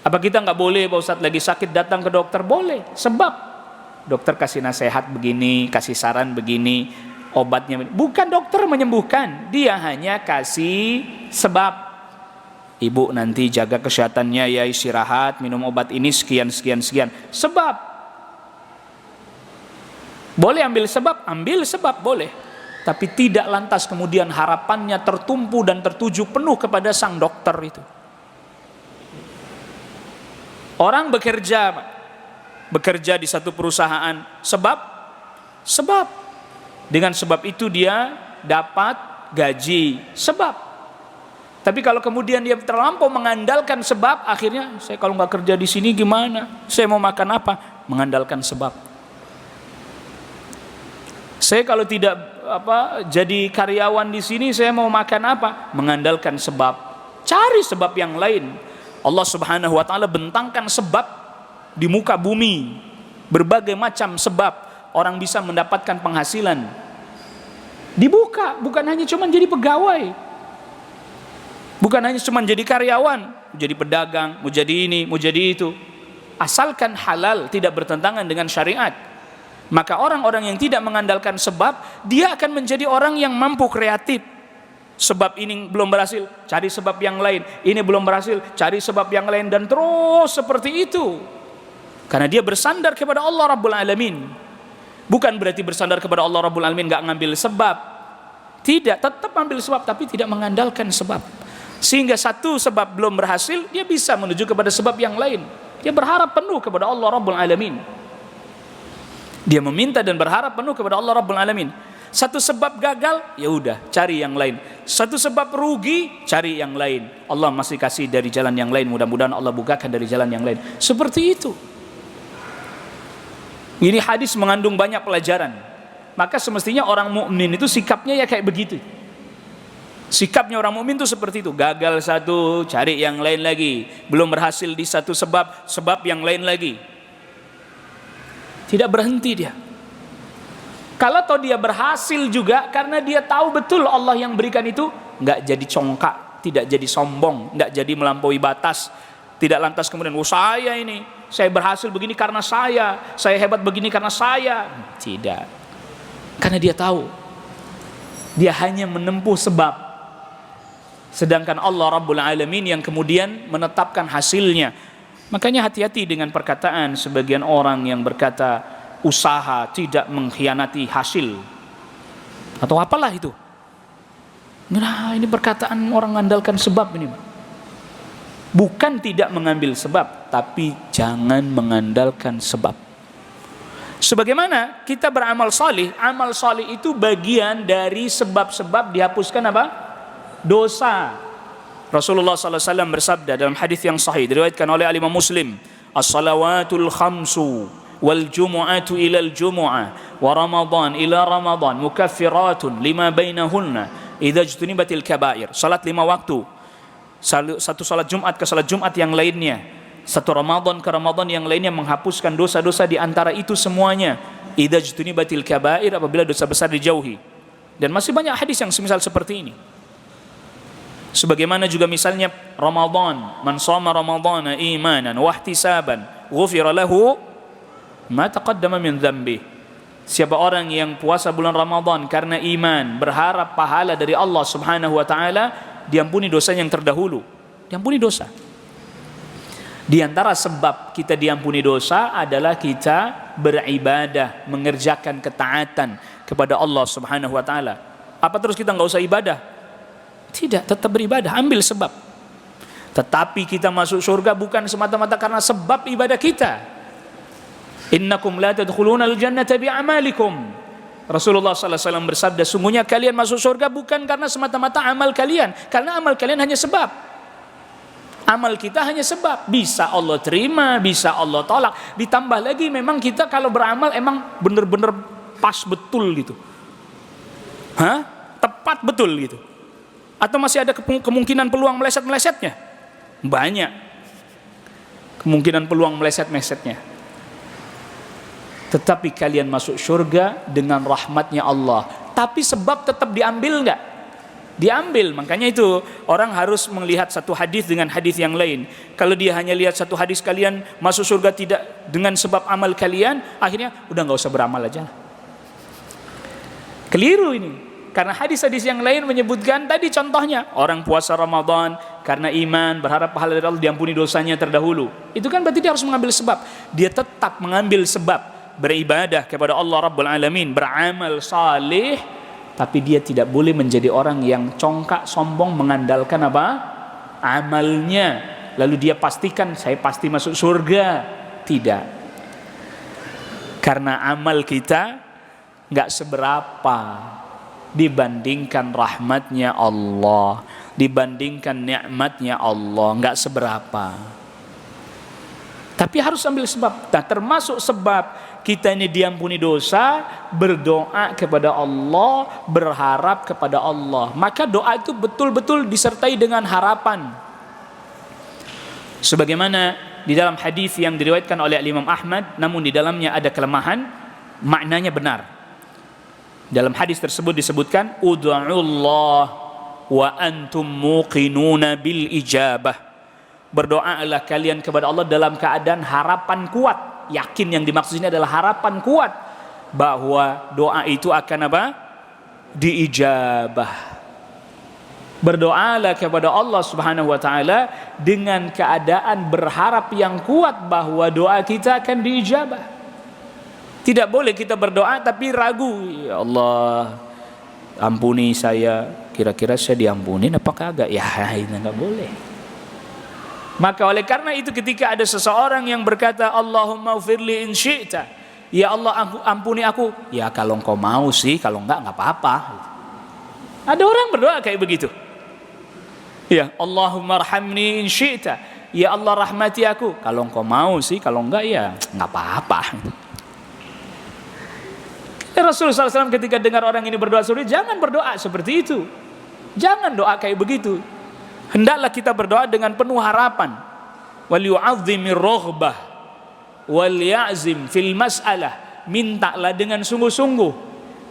Apa kita nggak boleh Pak Ustadz lagi sakit datang ke dokter? Boleh. Sebab dokter kasih nasihat begini, kasih saran begini, obatnya. Bukan dokter menyembuhkan, dia hanya kasih sebab. Ibu nanti jaga kesehatannya ya, istirahat, minum obat ini sekian. Sebab. Boleh ambil sebab boleh. Tapi tidak lantas kemudian harapannya tertumpu dan tertuju penuh kepada sang dokter itu. Orang bekerja di satu perusahaan, sebab dengan sebab itu dia dapat gaji, sebab. Tapi kalau kemudian dia terlampau mengandalkan sebab, akhirnya saya kalau nggak kerja di sini gimana? Saya mau makan apa? Mengandalkan sebab. Saya kalau tidak jadi karyawan di sini, saya mau makan apa? Mengandalkan sebab. Cari sebab yang lain. Allah Subhanahu wa taala bentangkan sebab di muka bumi. Berbagai macam sebab orang bisa mendapatkan penghasilan. Dibuka, bukan hanya cuma jadi pegawai. Bukan hanya cuma jadi karyawan, jadi pedagang, mau jadi ini, mau jadi itu. Asalkan halal, tidak bertentangan dengan syariat. Maka orang-orang yang tidak mengandalkan sebab, dia akan menjadi orang yang mampu kreatif. Sebab ini belum berhasil, cari sebab yang lain. Ini belum berhasil, cari sebab yang lain. Dan terus seperti itu. Karena dia bersandar kepada Allah Rabbul Alamin. Bukan berarti bersandar kepada Allah Rabbul Alamin gak ngambil sebab. Tidak, tetap ambil sebab, tapi tidak mengandalkan sebab. Sehingga satu sebab belum berhasil, dia bisa menuju kepada sebab yang lain. Dia berharap penuh kepada Allah Rabbul Alamin. Dia meminta dan berharap penuh kepada Allah Rabbul Alamin. Satu sebab gagal, ya udah, cari yang lain. Satu sebab rugi, cari yang lain. Allah masih kasih dari jalan yang lain. Mudah-mudahan Allah bukakan dari jalan yang lain. Seperti itu. Ini hadis mengandung banyak pelajaran. Maka semestinya orang mukmin itu sikapnya ya kayak begitu. Sikapnya orang mukmin itu seperti itu. Gagal satu, cari yang lain lagi. Belum berhasil di satu sebab yang lain lagi. Tidak berhenti dia. Kalau toh dia berhasil juga, karena dia tahu betul Allah yang berikan itu, nggak jadi congkak, tidak jadi sombong, nggak jadi melampaui batas, tidak lantas kemudian, saya berhasil begini karena saya hebat begini karena saya. Tidak. Karena dia tahu, dia hanya menempuh sebab. Sedangkan Allah Rabbul Alamin yang kemudian menetapkan hasilnya. Makanya hati-hati dengan perkataan sebagian orang yang berkata usaha tidak mengkhianati hasil atau apalah itu. Nah, ini perkataan orang mengandalkan sebab ini. Bukan tidak mengambil sebab, tapi jangan mengandalkan sebab. Sebagaimana kita beramal salih, amal salih itu bagian dari sebab-sebab dihapuskan apa? Dosa. Rasulullah SAW bersabda dalam hadis yang sahih diriwayatkan oleh Imam Muslim, as-salawatul khamsu wal jumu'atu ila al-jumu'ah wa ramadan ila ramadan mukaffiratun lima bainahunna idza ijtunibatil kaba'ir. Salat 5 waktu, satu salat Jumat ke salat Jumat yang lainnya, satu Ramadan ke Ramadan yang lainnya, menghapuskan dosa-dosa di antara itu semuanya. Idza ijtunibatil kaba'ir, apabila dosa besar dijauhi. Dan masih banyak hadis yang semisal seperti ini. Sebagaimana juga misalnya Ramadan, man shoma ramadhana imanan wa ihtisaban ghufira lahu ma taqaddama min dhanbi. Siapa orang yang puasa bulan Ramadan karena iman, berharap pahala dari Allah Subhanahu wa taala, diampuni dosa yang terdahulu. Diampuni dosa. Di antara sebab kita diampuni dosa adalah kita beribadah, mengerjakan ketaatan kepada Allah Subhanahu wa taala. Apa terus kita enggak usah ibadah? Tidak, tetap beribadah, ambil sebab. Tetapi kita masuk surga bukan semata-mata karena sebab ibadah kita. Innakum la tadkhuluna al-jannata bi'amalikum. Rasulullah SAW bersabda, sungguhnya kalian masuk surga bukan karena semata-mata amal kalian, karena amal kalian hanya sebab. Amal kita hanya sebab. Bisa Allah terima, bisa Allah tolak. Ditambah lagi memang kita kalau beramal emang benar-benar pas betul gitu. Tepat betul gitu. Atau masih ada kemungkinan peluang meleset-melesetnya? Banyak kemungkinan peluang meleset-melesetnya. Tetapi kalian masuk surga dengan rahmatnya Allah. Tapi sebab tetap diambil enggak? Diambil. Makanya itu orang harus melihat satu hadis dengan hadis yang lain. Kalau dia hanya lihat satu hadis kalian masuk surga tidak dengan sebab amal kalian, akhirnya udah enggak usah beramal aja. Keliru ini. Karena hadis-hadis yang lain menyebutkan tadi contohnya, orang puasa Ramadan karena iman, berharap pahala dari Allah, diampuni dosanya terdahulu. Itu kan berarti dia harus mengambil sebab. Dia tetap mengambil sebab. beribadah kepada Allah Rabbul Alamin, beramal saleh, tapi dia tidak boleh menjadi orang yang congkak sombong mengandalkan apa? Amalnya. Lalu dia pastikan saya pasti masuk surga. Tidak. Karena amal kita nggak seberapa dibandingkan rahmatnya Allah, dibandingkan nikmatnya Allah, nggak seberapa. Tapi harus ambil sebab. Nah, termasuk sebab kita ini diampuni dosa, berdoa kepada Allah, berharap kepada Allah. Maka doa itu betul-betul disertai dengan harapan. Sebagaimana di dalam hadis yang diriwayatkan oleh Imam Ahmad, namun di dalamnya ada kelemahan, maknanya benar. Dalam hadis tersebut disebutkan, ud'ullah wa antum muqinuna bil ijabah. Berdoalah kalian kepada Allah dalam keadaan harapan kuat. Yakin yang dimaksud ini adalah harapan kuat bahwa doa itu akan apa? Diijabah. Berdoalah kepada Allah Subhanahu wa taala dengan keadaan berharap yang kuat bahwa doa kita akan diijabah. Tidak boleh kita berdoa tapi ragu. Ya Allah, ampuni saya. Kira-kira saya diampuni apa kagak? Ya, ini enggak boleh. Maka oleh karena itu ketika ada seseorang yang berkata Allahumma ufirli in syi'ta, ya Allah ampuni aku, ya kalau engkau mau sih, kalau enggak apa-apa. Ada orang berdoa kayak begitu. Ya Allahumma arhamni in syi'ta, ya Allah rahmati aku, kalau engkau mau sih, kalau enggak ya enggak apa-apa. Rasulullah SAW ketika dengar orang ini berdoa seperti itu, jangan berdoa seperti itu. Jangan doa kayak begitu. Hendaklah kita berdoa dengan penuh harapan. Wal yu'azzimir raghbah wal ya'zim fil mas'alah. Mintalah dengan sungguh-sungguh.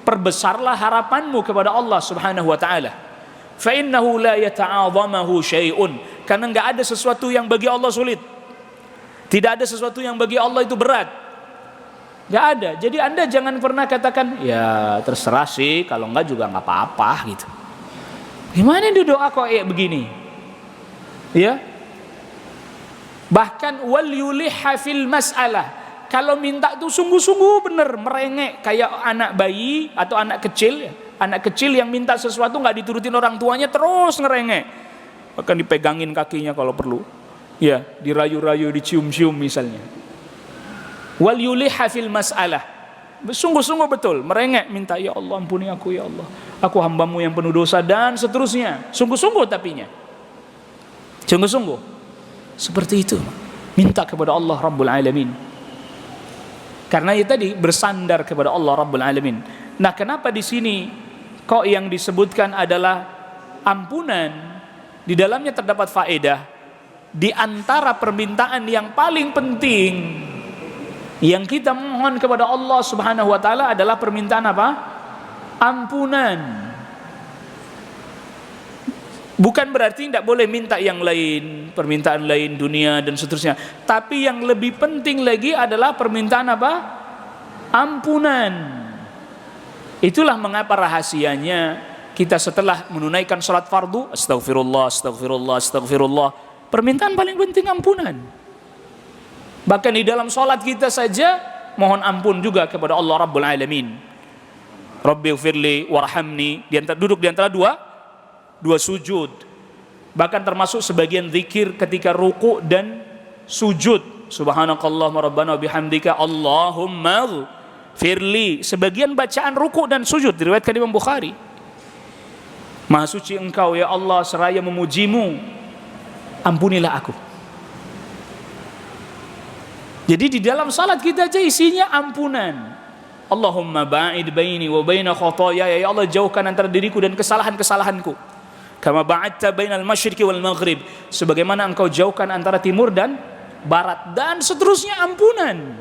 Perbesarlah harapanmu kepada Allah Subhanahu wa taala. Fa innahu la yata'azamahu syai'un. Karena enggak ada sesuatu yang bagi Allah sulit. Tidak ada sesuatu yang bagi Allah itu berat. Enggak ada. Jadi Anda jangan pernah katakan, ya terserah sih, kalau enggak juga enggak apa-apa gitu. Gimana dia doa kok kayak begini? Ya. Bahkan wal yulihha fil mas'alah. Kalau minta itu sungguh-sungguh benar, merengek kayak anak bayi atau anak kecil, anak kecil yang minta sesuatu enggak diturutin orang tuanya terus ngerengek. Bahkan dipegangin kakinya kalau perlu. Ya, dirayu-rayu, dicium-cium misalnya. Wal yulihha fil mas'alah. Sungguh-sungguh betul, merengek minta, ya Allah ampuni aku ya Allah. Aku hambamu yang penuh dosa dan seterusnya. Sungguh-sungguh tapinya. Sungguh-sungguh. Seperti itu. Minta kepada Allah Rabbul Alamin. Karena itu tadi bersandar kepada Allah Rabbul Alamin. Nah, kenapa di sini kok yang disebutkan adalah ampunan? Di dalamnya terdapat faedah. Di antara permintaan yang paling penting yang kita mohon kepada Allah Subhanahu wa taala adalah permintaan apa? Ampunan. Bukan berarti tidak boleh minta yang lain, permintaan lain, dunia dan seterusnya. Tapi yang lebih penting lagi adalah permintaan apa? Ampunan. Itulah mengapa rahasianya kita setelah menunaikan salat fardu, astaghfirullah, astaghfirullah, astaghfirullah. Permintaan paling penting ampunan. Bahkan di dalam salat kita saja mohon ampun juga kepada Allah Rabbul Alamin. Rabbighfirli warhamni, duduk di antara dua sujud. Bahkan termasuk sebagian zikir ketika ruku dan sujud. Subhanakallahumma rabbana bihamdika Allahumma firli. Sebagian bacaan ruku dan sujud diriwayatkan Imam Bukhari. Maha suci engkau ya Allah, seraya memujimu, ampunilah aku. Jadi di dalam salat kita aja isinya ampunan. Allahumma ba'id baini wa baina khotoya, ya Allah jauhkan antara diriku dan kesalahan-kesalahanku. Kama ba'adta bainal masyriqi wal maghrib, sebagaimana engkau jauhkan antara timur dan barat, dan seterusnya ampunan.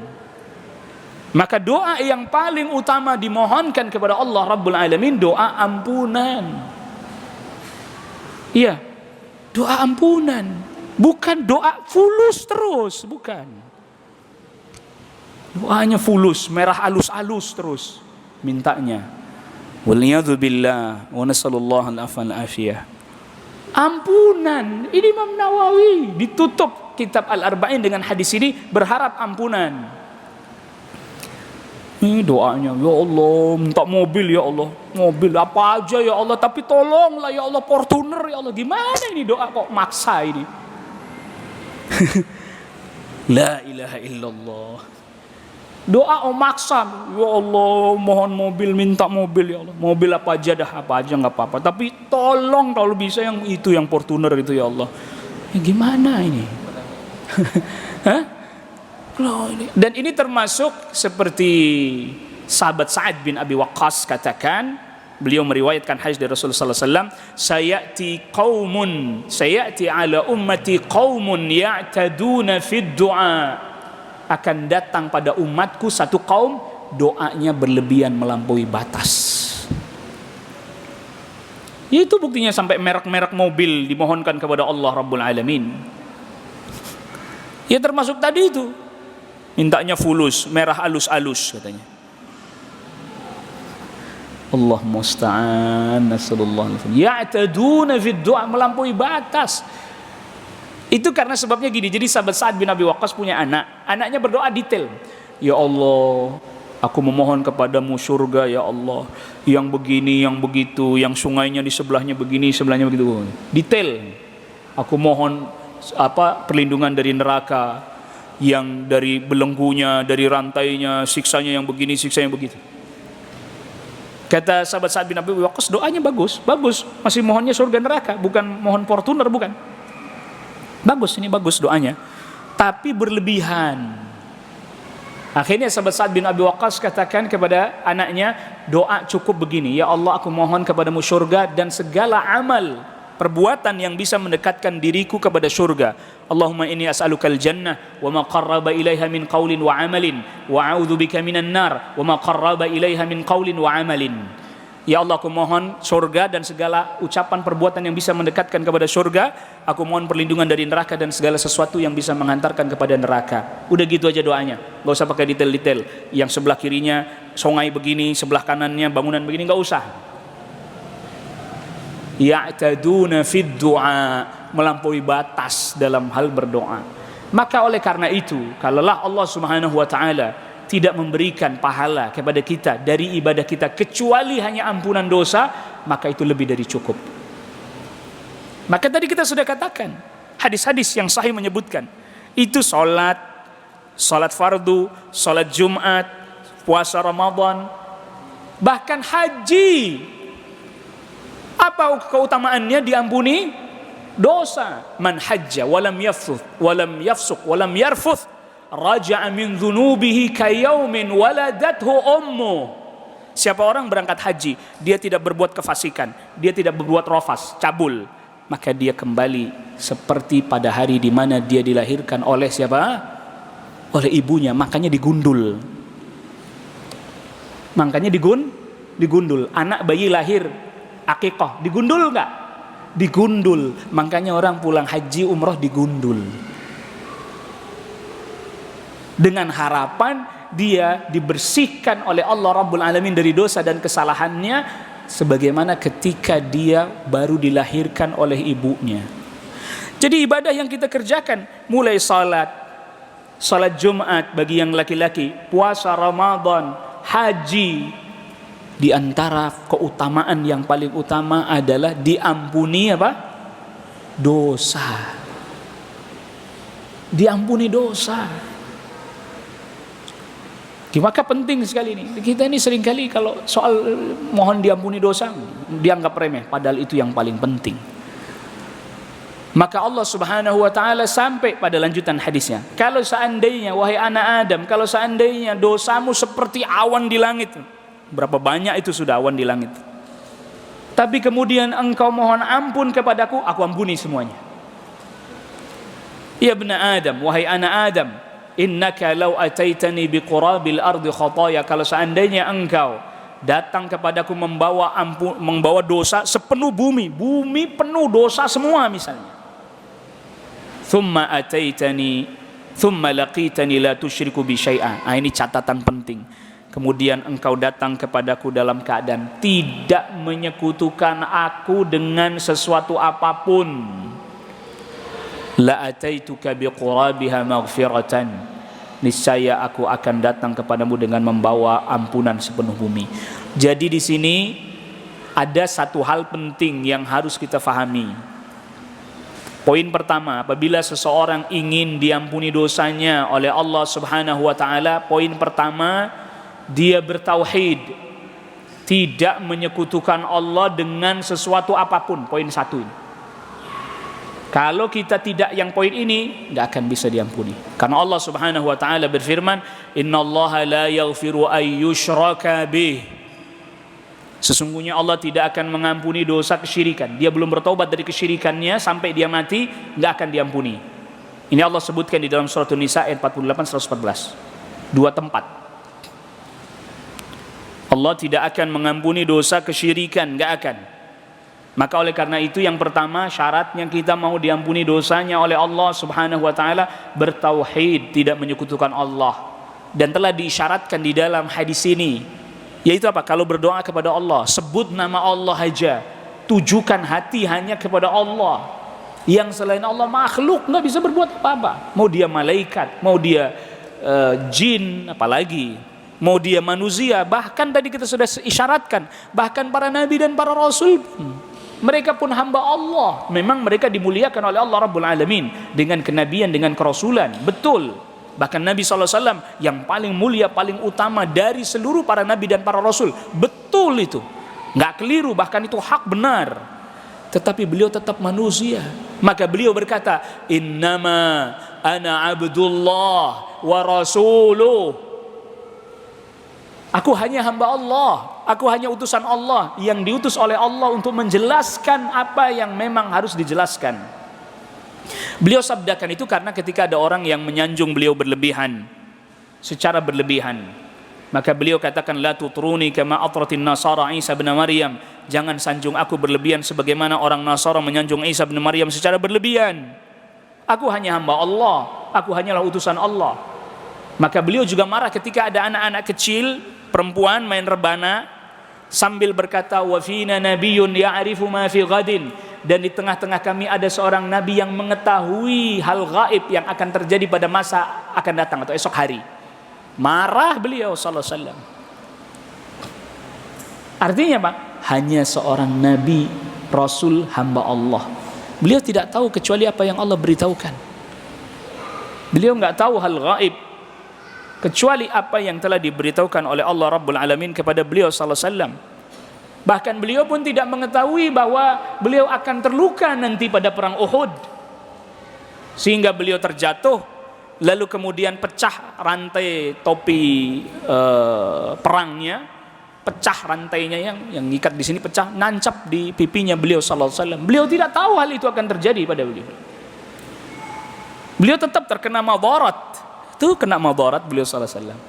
Maka doa yang paling utama dimohonkan kepada Allah Rabbul Alamin, doa ampunan. Iya, doa ampunan, bukan doa fulus terus, bukan. Doanya fulus, merah alus-alus terus mintanya. Waliyadu billah wa nasallallahu al-afwa al-afiyah. Ampunan. Ini Imam Nawawi ditutup kitab Al-Arba'in dengan hadis ini, berharap ampunan. Doanya, ya Allah, minta mobil ya Allah, mobil apa aja ya Allah, tapi tolonglah ya Allah Fortuner ya Allah. Gimana ini doa kok maksa ini? La ilaha illallah. Doa maksa, ya Allah mohon mobil, minta mobil ya Allah, mobil apa aja dah, apa aja nggak apa-apa, tapi tolong kalau bisa yang itu, yang Fortuner itu ya Allah. Gimana ini? Hah? Dan ini termasuk seperti sahabat Sa'ad bin Abi Waqqas katakan, beliau meriwayatkan hadis dari Rasulullah sallallahu alaihi wasallam, sayati ala ummati qaumun ya'taduna fid du'a, akan datang pada umatku satu kaum doanya berlebihan melampaui batas. Itu buktinya sampai merek-merek mobil dimohonkan kepada Allah Rabbul Alamin. Ya termasuk tadi itu, mintanya fulus, merah alus-alus katanya. Allah musta'an, nasallallahu alaihi wasallam. Ya'taduna fid du'a, melampaui batas. Itu karena sebabnya gini. Jadi sahabat Sa'ad bin Abi Waqqas punya anak. Anaknya berdoa detail. Ya Allah, aku memohon kepadamu surga ya Allah, yang begini, yang begitu, yang sungainya di sebelahnya begini, sebelahnya begitu. Detail. Aku mohon perlindungan dari neraka, yang dari belenggunya, dari rantainya, siksanya yang begini, siksanya yang begitu. Kata sahabat Sa'ad bin Abi Waqqas, doanya bagus, masih mohonnya surga neraka, bukan mohon Fortuner, bukan. Bagus, ini bagus doanya, tapi berlebihan. Akhirnya sahabat Sa'ad bin Abi Waqqas katakan kepada anaknya, doa cukup begini, ya Allah aku mohon kepadamu surga dan segala amal perbuatan yang bisa mendekatkan diriku kepada surga. Allahumma inni as'alukal jannah wa ma qarraba ilaiha min qaulin wa amalin wa a'udzubika minan nar wa ma qarraba ilaiha min qaulin wa amalin. Ya Allah, aku mohon surga dan segala ucapan perbuatan yang bisa mendekatkan kepada surga. Aku mohon perlindungan dari neraka dan segala sesuatu yang bisa mengantarkan kepada neraka. Udah gitu aja doanya, gak usah pakai detail-detail. Yang sebelah kirinya sungai begini, sebelah kanannya bangunan begini, gak usah. Ya'taduna fid du'a, melampaui batas dalam hal berdoa. Maka oleh karena itu, kalaulah Allah Subhanahu wa taala tidak memberikan pahala kepada kita dari ibadah kita kecuali hanya ampunan dosa, maka itu lebih dari cukup. Maka tadi kita sudah katakan, hadis-hadis yang sahih menyebutkan itu salat fardu, salat Jumat, puasa Ramadan, bahkan haji. Apa keutamaannya? Diampuni dosa. Man hajja walam yafsuq walam yarfuth raja'a min dhunubihi kayaumin waladathu ummu. Siapa orang berangkat haji, dia tidak berbuat kefasikan, dia tidak berbuat rafas, cabul, maka dia kembali seperti pada hari di mana dia dilahirkan oleh siapa? Oleh ibunya. Makanya digundul. Digundul. Anak bayi lahir akikah, digundul enggak? Digundul. Makanya orang pulang haji umroh digundul, dengan harapan dia dibersihkan oleh Allah Rabbul Alamin dari dosa dan kesalahannya, sebagaimana ketika dia baru dilahirkan oleh ibunya. Jadi ibadah yang kita kerjakan, mulai salat Jumat bagi yang laki-laki, puasa Ramadan, haji, di antara keutamaan yang paling utama adalah diampuni dosa. Diampuni dosa. Maka penting sekali ini. Kita ini seringkali kalau soal mohon diampuni dosa dianggap remeh, padahal itu yang paling penting. Maka Allah Subhanahu wa taala sampai pada lanjutan hadisnya, kalau seandainya wahai anak Adam, kalau seandainya dosamu seperti awan di langit. Berapa banyak itu sudah awan di langit. Tapi kemudian engkau mohon ampun kepadaku, aku ampuni semuanya. Ya ibna Adam, wahai anak Adam, innaka law ataitani biqurabil ardi khataya, kalau seandainya engkau datang kepadaku membawa dosa sepenuh bumi penuh dosa semua misalnya. Thumma ataitani thumma laqitani la tusyriku bi syai'a. Ini catatan penting. Kemudian engkau datang kepadaku dalam keadaan tidak menyekutukan aku dengan sesuatu apapun. La ataituka biqurabiha maghfiratan, niscaya aku akan datang kepadamu dengan membawa ampunan sepenuh bumi. Jadi di sini ada satu hal penting yang harus kita fahami. Poin pertama, apabila seseorang ingin diampuni dosanya oleh Allah Subhanahu wa taala, poin pertama dia bertauhid, tidak menyekutukan Allah dengan sesuatu apapun. Poin satu ini. Kalau kita tidak yang poin ini, nggak akan bisa diampuni. Karena Allah Subhanahu wa taala berfirman, "Innallaha la yaghfiru ay yushraka bih." Sesungguhnya Allah tidak akan mengampuni dosa kesyirikan. Dia belum bertobat dari kesyirikannya sampai dia mati, nggak akan diampuni. Ini Allah sebutkan di dalam surat An-Nisa ayat 48 114. Dua tempat. Allah tidak akan mengampuni dosa kesyirikan, nggak akan. Maka oleh karena itu yang pertama syaratnya kita mau diampuni dosanya oleh Allah Subhanahu wa taala bertauhid, tidak menyekutukan Allah. Dan telah diisyaratkan di dalam hadis ini, yaitu apa? Kalau berdoa kepada Allah, sebut nama Allah aja, tujukan hati hanya kepada Allah. Yang selain Allah makhluk nggak bisa berbuat apa-apa. Mau dia malaikat, mau dia jin, apalagi mau dia manusia, bahkan tadi kita sudah isyaratkan, bahkan para nabi dan para rasul mereka pun hamba Allah. Memang mereka dimuliakan oleh Allah Rabbul Alamin dengan kenabian, dengan kerasulan. Betul. Bahkan Nabi SAW yang paling mulia, paling utama dari seluruh para nabi dan para rasul. Betul itu. Nggak keliru, bahkan itu hak benar. Tetapi beliau tetap manusia. Maka beliau berkata, "Innama ana abdullah wa rasuluh." Aku hanya hamba Allah, aku hanya utusan Allah yang diutus oleh Allah untuk menjelaskan apa yang memang harus dijelaskan. Beliau sabdakan itu karena ketika ada orang yang menyanjung beliau berlebihan, secara berlebihan, maka beliau katakan, "La tutruni kama atratin nasara Isa bin Maryam." Jangan sanjung aku berlebihan sebagaimana orang Nasara menyanjung Isa bin Maryam secara berlebihan. Aku hanya hamba Allah, aku hanyalah utusan Allah. Maka beliau juga marah ketika ada anak-anak kecil, perempuan main rebana sambil berkata, "Wa fina nabiyyun ya'rifu ma fi ghadin." Dan di tengah-tengah kami ada seorang nabi yang mengetahui hal gaib yang akan terjadi pada masa akan datang atau esok hari. Marah beliau sallallahu alaihi wasallam. Artinya Pak, hanya seorang nabi, rasul, hamba Allah. Beliau tidak tahu kecuali apa yang Allah beritahukan. Beliau enggak tahu hal gaib kecuali apa yang telah diberitahukan oleh Allah Rabbul Alamin kepada beliau sallallahu alaihi wasallam. Bahkan beliau pun tidak mengetahui bahwa beliau akan terluka nanti pada perang Uhud, sehingga beliau terjatuh, lalu kemudian pecah rantai topi perangnya, pecah rantainya yang ngikat di sini pecah, nancap di pipinya beliau sallallahu alaihi wasallam. Beliau tidak tahu hal itu akan terjadi pada beliau. Beliau tetap terkena madarat. Itu kena madarat beliau sallallahu alaihi wasallam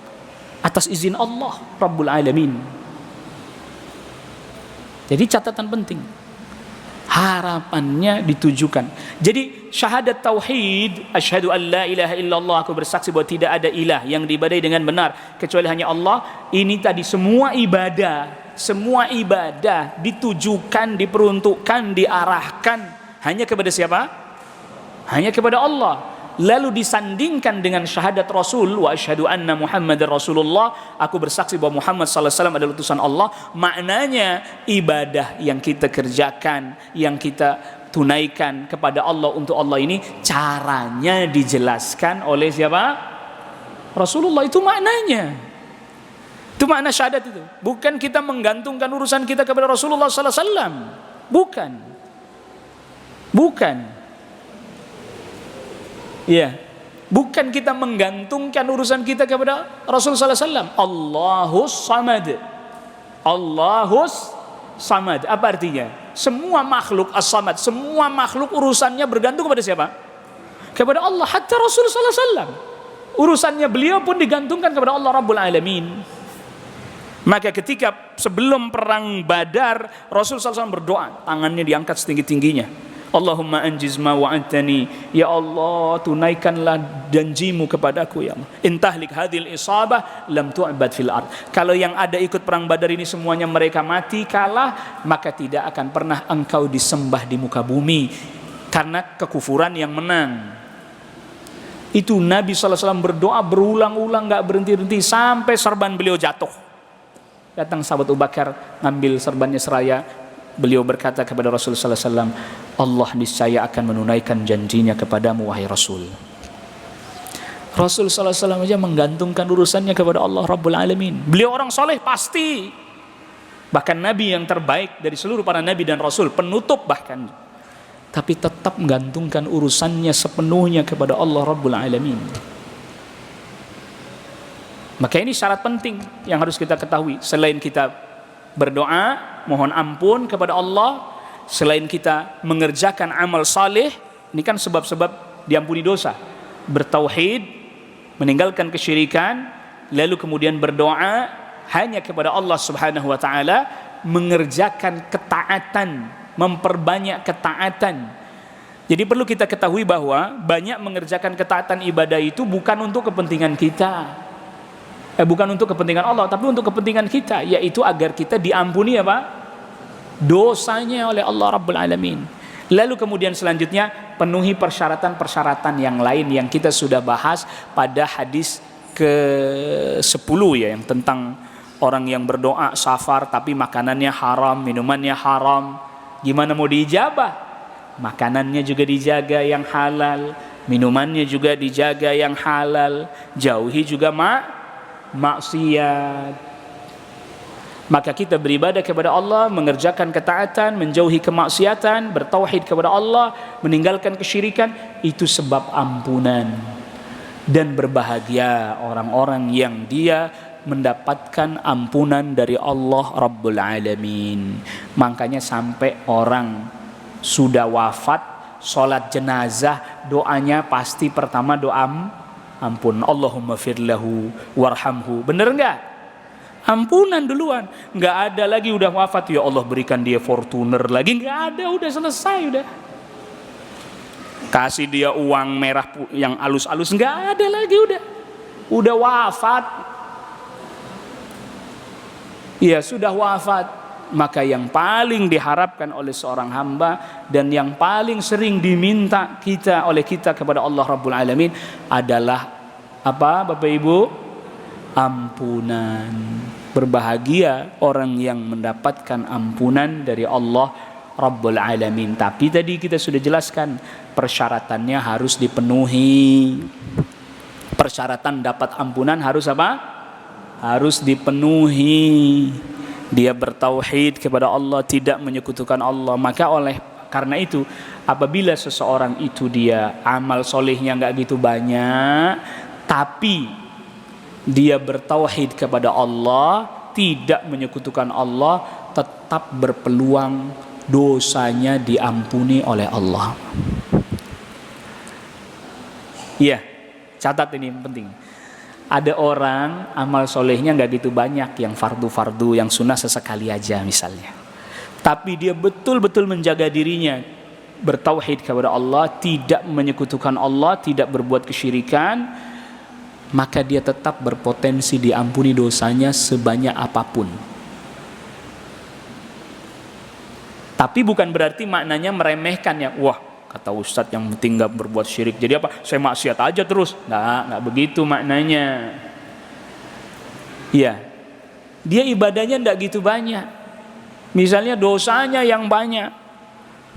atas izin Allah Rabbul Alamin. Jadi catatan penting, harapannya ditujukan. Jadi syahadat tauhid, asyhadu an la ilaha illallah, aku bersaksi bahwa tidak ada ilah yang diibadahi dengan benar kecuali hanya Allah. Ini tadi semua ibadah ditujukan, diperuntukkan, diarahkan hanya kepada siapa? Hanya kepada Allah. Lalu disandingkan dengan syahadat Rasul, wa asyhadu anna Muhammadar Rasulullah, aku bersaksi bahwa Muhammad sallallahu alaihi wasallam adalah utusan Allah. Maknanya ibadah yang kita kerjakan, yang kita tunaikan kepada Allah untuk Allah ini caranya dijelaskan oleh siapa? Rasulullah. Itu maknanya. Itu makna syahadat itu. Bukan kita menggantungkan urusan kita kepada Rasulullah sallallahu alaihi wasallam. Bukan. Ya, bukan kita menggantungkan urusan kita kepada Rasul sallallahu alaihi wasallam. Allahus samad. Apa artinya? Semua makhluk as-samad, semua makhluk urusannya bergantung kepada siapa? Kepada Allah. Hatta Rasul sallallahu alaihi wasallam, urusannya beliau pun digantungkan kepada Allah Rabbul Alamin. Maka ketika sebelum perang Badar, Rasul sallallahu alaihi wasallam berdoa, tangannya diangkat setinggi-tingginya. Allahumma anjiz ma wa'adtani, ya Allah tunaikanlah janjimu kepadaku ya Allah. Intahlik hadhil isabah lam tu'bad fil ard. Kalau yang ada ikut perang Badar ini semuanya mereka mati, kalah, maka tidak akan pernah engkau disembah di muka bumi karena kekufuran yang menang. Itu Nabi SAW berdoa berulang-ulang, gak berhenti-henti sampai serban beliau jatuh. Datang sahabat Abu Bakar ngambil serbannya seraya. Beliau berkata kepada Rasulullah SAW, Allah niscaya akan menunaikan janjinya kepadamu wahai Rasul. Rasul SAW aja menggantungkan urusannya kepada Allah Rabbul Alamin. Beliau orang soleh pasti. Bahkan Nabi yang terbaik dari seluruh para Nabi dan Rasul, penutup bahkan. Tapi tetap menggantungkan urusannya sepenuhnya kepada Allah Rabbul Alamin. Maka ini syarat penting yang harus kita ketahui. Selain kita berdoa, mohon ampun kepada Allah, selain kita mengerjakan amal saleh, ini kan sebab-sebab diampuni dosa. Bertauhid, meninggalkan kesyirikan, lalu kemudian berdoa hanya kepada Allah Subhanahu wa taala, mengerjakan ketaatan, memperbanyak ketaatan. Jadi perlu kita ketahui bahwa banyak mengerjakan ketaatan ibadah itu bukan untuk kepentingan kita. Bukan untuk kepentingan Allah, tapi untuk kepentingan kita, yaitu agar kita diampuni apa? Dosanya oleh Allah Rabbul Alamin. Lalu kemudian selanjutnya penuhi persyaratan-persyaratan yang lain yang kita sudah bahas pada hadis ke-10 ya, yang tentang orang yang berdoa safar tapi makanannya haram, minumannya haram. Gimana mau diijabah? Makanannya juga dijaga yang halal, minumannya juga dijaga yang halal, jauhi juga maksiat. Maka kita beribadah kepada Allah, mengerjakan ketaatan, menjauhi kemaksiatan, bertauhid kepada Allah, meninggalkan kesyirikan, itu sebab ampunan. Dan berbahagia orang-orang yang dia mendapatkan ampunan dari Allah Rabbul Alamin. Makanya sampai orang sudah wafat, sholat jenazah, doanya pasti pertama doa ampun. Allahumma firlahu warhamhu. Bener enggak? Ampunan duluan. Enggak ada lagi udah wafat, ya Allah berikan dia Fortuner lagi. Enggak ada, udah selesai udah. Kasih dia uang merah yang alus-alus, enggak ada lagi udah. Udah wafat. Iya, sudah wafat. Maka yang paling diharapkan oleh seorang hamba dan yang paling sering diminta oleh kita kepada Allah Rabbul Alamin adalah apa Bapak Ibu? Ampunan. Berbahagia orang yang mendapatkan ampunan dari Allah Rabbul Alamin. Tapi tadi kita sudah jelaskan persyaratannya harus dipenuhi. Persyaratan dapat ampunan harus apa? Harus dipenuhi. Dia bertauhid kepada Allah, tidak menyekutukan Allah. Maka karena itu apabila seseorang itu dia amal solehnya nggak gitu banyak, tapi dia bertauhid kepada Allah, tidak menyekutukan Allah, tetap berpeluang dosanya diampuni oleh Allah. Iya, catat ini penting. Ada orang amal solehnya nggak gitu banyak, yang fardu-fardu, yang sunnah sesekali aja misalnya. Tapi dia betul-betul menjaga dirinya, bertauhid kepada Allah, tidak menyekutukan Allah, tidak berbuat kesyirikan, maka dia tetap berpotensi diampuni dosanya sebanyak apapun. Tapi bukan berarti maknanya meremehkan ya, wah kata Ustadz yang penting gak berbuat syirik, jadi apa? Saya maksiat aja terus. Nggak begitu maknanya. Iya, dia ibadahnya nggak gitu banyak. Misalnya dosanya yang banyak,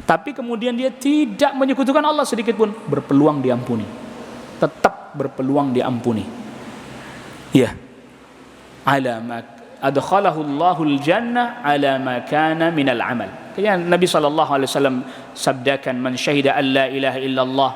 tapi kemudian dia tidak menyekutukan Allah sedikit pun, berpeluang diampuni. Tetap berpeluang diampuni. Iya. Adkhalahu Allahul jannah ala ma kana minal amal. Kayak Nabi SAW sabdakan, man syahida an la ilaha illallah,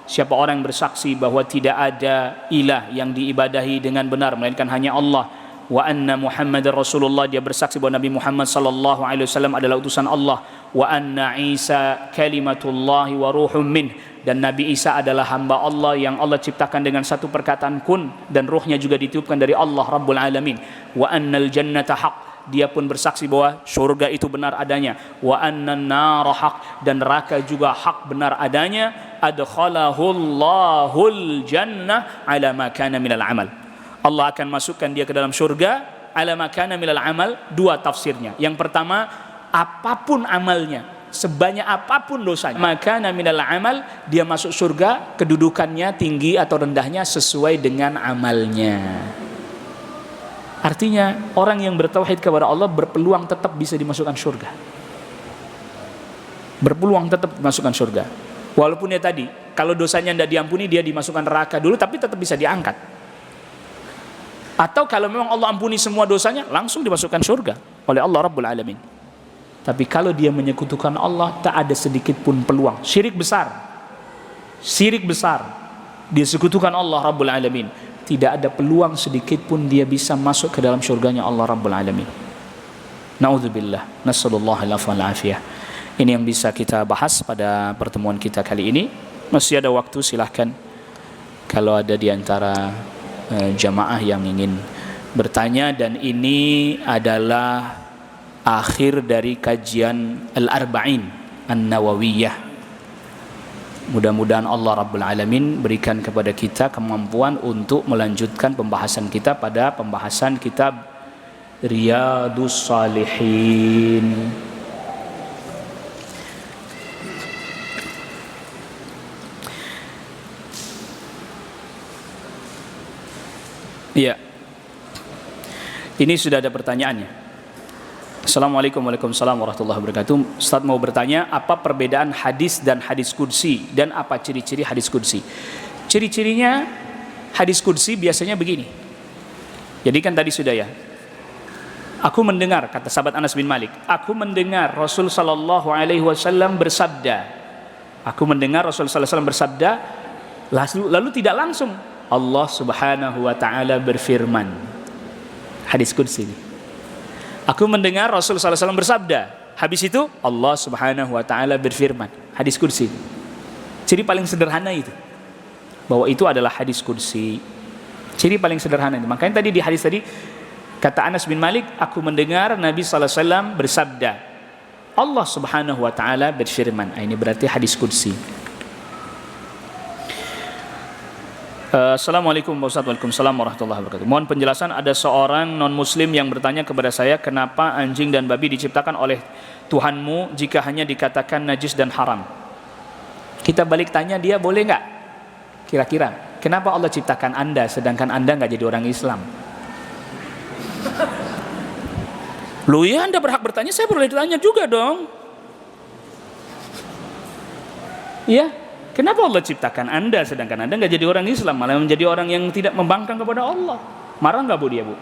siapa orang bersaksi bahwa tidak ada ilah yang diibadahi dengan benar melainkan hanya Allah, wa anna Muhammadar Rasulullah, dia bersaksi bahwa Nabi Muhammad SAW adalah utusan Allah, wa anna Isa kalimatullahi wa ruhum min, dan Nabi Isa adalah hamba Allah yang Allah ciptakan dengan satu perkataan kun, dan ruhnya juga ditiupkan dari Allah Rabbul Alamin, wa annal jannata haq, dia pun bersaksi bahwa surga itu benar adanya, wa annan nar haq, dan neraka juga hak benar adanya, adkhalahullahul jannah ala ma kana minal amal, Allah akan masukkan dia ke dalam surga ala ma kana minal amal. Dua tafsirnya. Yang pertama, apapun amalnya, sebanyak apapun dosanya, maka minal amal, dia masuk surga, kedudukannya tinggi atau rendahnya sesuai dengan amalnya. Artinya orang yang bertauhid kepada Allah berpeluang tetap bisa dimasukkan surga. Berpeluang tetap dimasukkan surga. Walaupun ya tadi, kalau dosanya tidak diampuni, dia dimasukkan neraka dulu, tapi tetap bisa diangkat. Atau kalau memang Allah ampuni semua dosanya, langsung dimasukkan surga oleh Allah Rabbul Alamin. Tapi kalau dia menyekutukan Allah, tak ada sedikit pun peluang. Syirik besar, dia sekutukan Allah Rabbul Alamin. Tidak ada peluang sedikit pun dia bisa masuk ke dalam surganya Allah Rabbul Alamin. Na'udzubillah, nasallallahu alaihi wa afiyah. Ini yang bisa kita bahas pada pertemuan kita kali ini. Masih ada waktu, silahkan kalau ada di antara jamaah yang ingin bertanya. Dan ini adalah akhir dari kajian Al-Arba'in An-Nawawiyah. Mudah-mudahan Allah Rabbul Alamin berikan kepada kita kemampuan untuk melanjutkan pembahasan kita pada pembahasan kitab Riyadhus Shalihin. Iya. Ini sudah ada pertanyaannya. Assalamualaikum warahmatullahi wabarakatuh. Ustaz mau bertanya, apa perbedaan hadis dan hadis qudsi, dan apa ciri-ciri hadis qudsi? Ciri-cirinya hadis qudsi biasanya begini. Jadi kan tadi sudah ya. Aku mendengar, kata sahabat Anas bin Malik, aku mendengar Rasul sallallahu alaihi wasallam bersabda. Aku mendengar Rasul sallallahu alaihi wasallam bersabda, lalu tidak langsung Allah Subhanahu wa taala berfirman. Hadis qudsi ini. Aku mendengar Rasul sallallahu alaihi wasallam bersabda. Habis itu Allah Subhanahu wa taala berfirman. Hadis qudsi. Ciri paling sederhana itu, bahwa itu adalah hadis qudsi. Ciri paling sederhana itu. Makanya tadi di hadis tadi kata Anas bin Malik, aku mendengar Nabi sallallahu alaihi wasallam bersabda. Allah Subhanahu wa taala berfirman. Ini berarti hadis qudsi. Assalamualaikum Waalaikumsalam warahmatullahi wabarakatuh. Mohon penjelasan, ada seorang non muslim yang bertanya kepada saya, kenapa anjing dan babi diciptakan oleh Tuhanmu jika hanya dikatakan najis dan haram? Kita balik tanya dia, boleh nggak? Kira-kira kenapa Allah ciptakan Anda sedangkan Anda nggak jadi orang Islam? Loh ya, Anda berhak bertanya, saya boleh ditanya juga dong. Iya. Kenapa Allah ciptakan Anda sedangkan Anda nggak jadi orang Islam, malah menjadi orang yang tidak membangkang kepada Allah? Marah nggak Bu dia, Bu?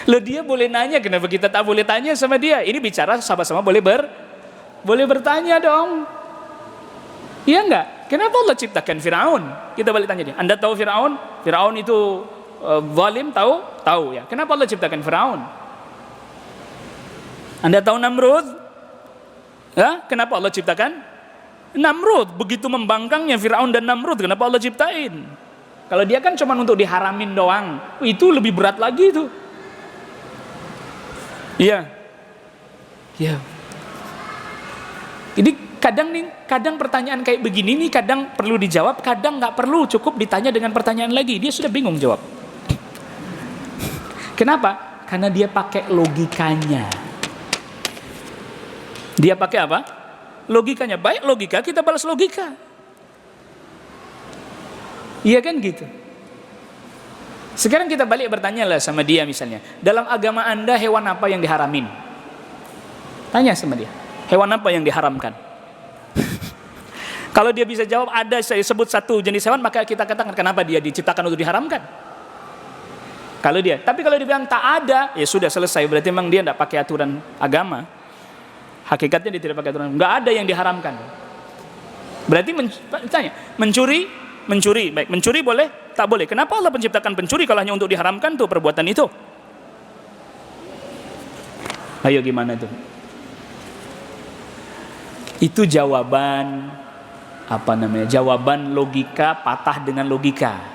Loh, dia boleh nanya, kenapa kita tak boleh tanya sama dia? Ini bicara sama-sama boleh bertanya dong. Iya nggak? Kenapa Allah ciptakan Firaun? Kita balik tanya dia. Anda tahu Firaun? Firaun itu zalim, tahu? Tahu ya. Kenapa Allah ciptakan Firaun? Anda tahu Namrud? Ya, kenapa Allah ciptakan Namrud? Begitu membangkangnya Firaun dan Namrud, kenapa Allah ciptain? Kalau dia kan cuma untuk diharamin doang, itu lebih berat lagi itu. Iya. Iya. Jadi kadang pertanyaan kayak begini nih kadang perlu dijawab, kadang nggak perlu, cukup ditanya dengan pertanyaan lagi, dia sudah bingung jawab. Kenapa? Karena dia pakai logikanya. Dia pakai apa? Logikanya. Baik logika, kita balas logika. Iya kan gitu. Sekarang kita balik bertanya lah sama dia misalnya. Dalam agama Anda hewan apa yang diharamin? Tanya sama dia. Hewan apa yang diharamkan? Kalau dia bisa jawab ada, saya sebut satu jenis hewan, maka kita katakan kenapa dia diciptakan untuk diharamkan. Tapi kalau dia bilang tak ada, ya sudah selesai. Berarti memang dia tidak pakai aturan agama. Hakikatnya dia tidak pakai aturan, nggak ada yang diharamkan. Berarti tanya, mencuri, baik, mencuri boleh, tak boleh. Kenapa Allah menciptakan pencuri kalau hanya untuk diharamkan tuh perbuatan itu? Ayo gimana tuh? Itu jawaban jawaban logika patah dengan logika.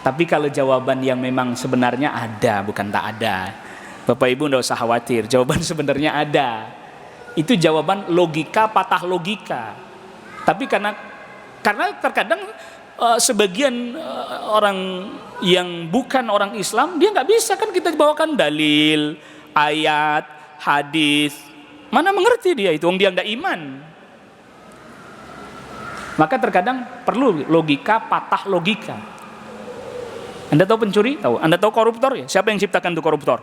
Tapi kalau jawaban yang memang sebenarnya ada, bukan tak ada, Bapak Ibu nggak usah khawatir, jawaban sebenarnya ada. Itu jawaban logika patah logika. Tapi karena terkadang sebagian orang yang bukan orang Islam, dia nggak bisa kan kita bawakan dalil, ayat, hadis, Mana mengerti dia itu, dia nggak iman. Maka terkadang perlu logika, patah logika. Anda tahu pencuri? Tahu. Anda tahu koruptor? Ya? Siapa yang ciptakan itu koruptor?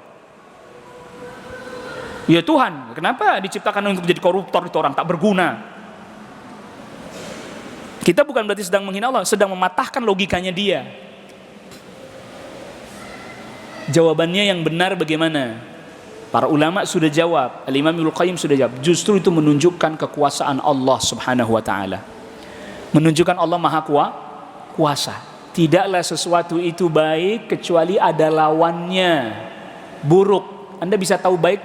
Ya Tuhan. Kenapa diciptakan untuk jadi koruptor itu orang tak berguna? Kita bukan berarti sedang menghina Allah, sedang mematahkan logikanya dia. Jawabannya yang benar bagaimana? Para ulama sudah jawab, Al-Imam Ibnu Qayyim sudah jawab. Justru itu menunjukkan kekuasaan Allah Subhanahu wa taala. Menunjukkan Allah Maha Kuasa. Tidaklah sesuatu itu baik kecuali ada lawannya. Buruk. Anda bisa tahu baik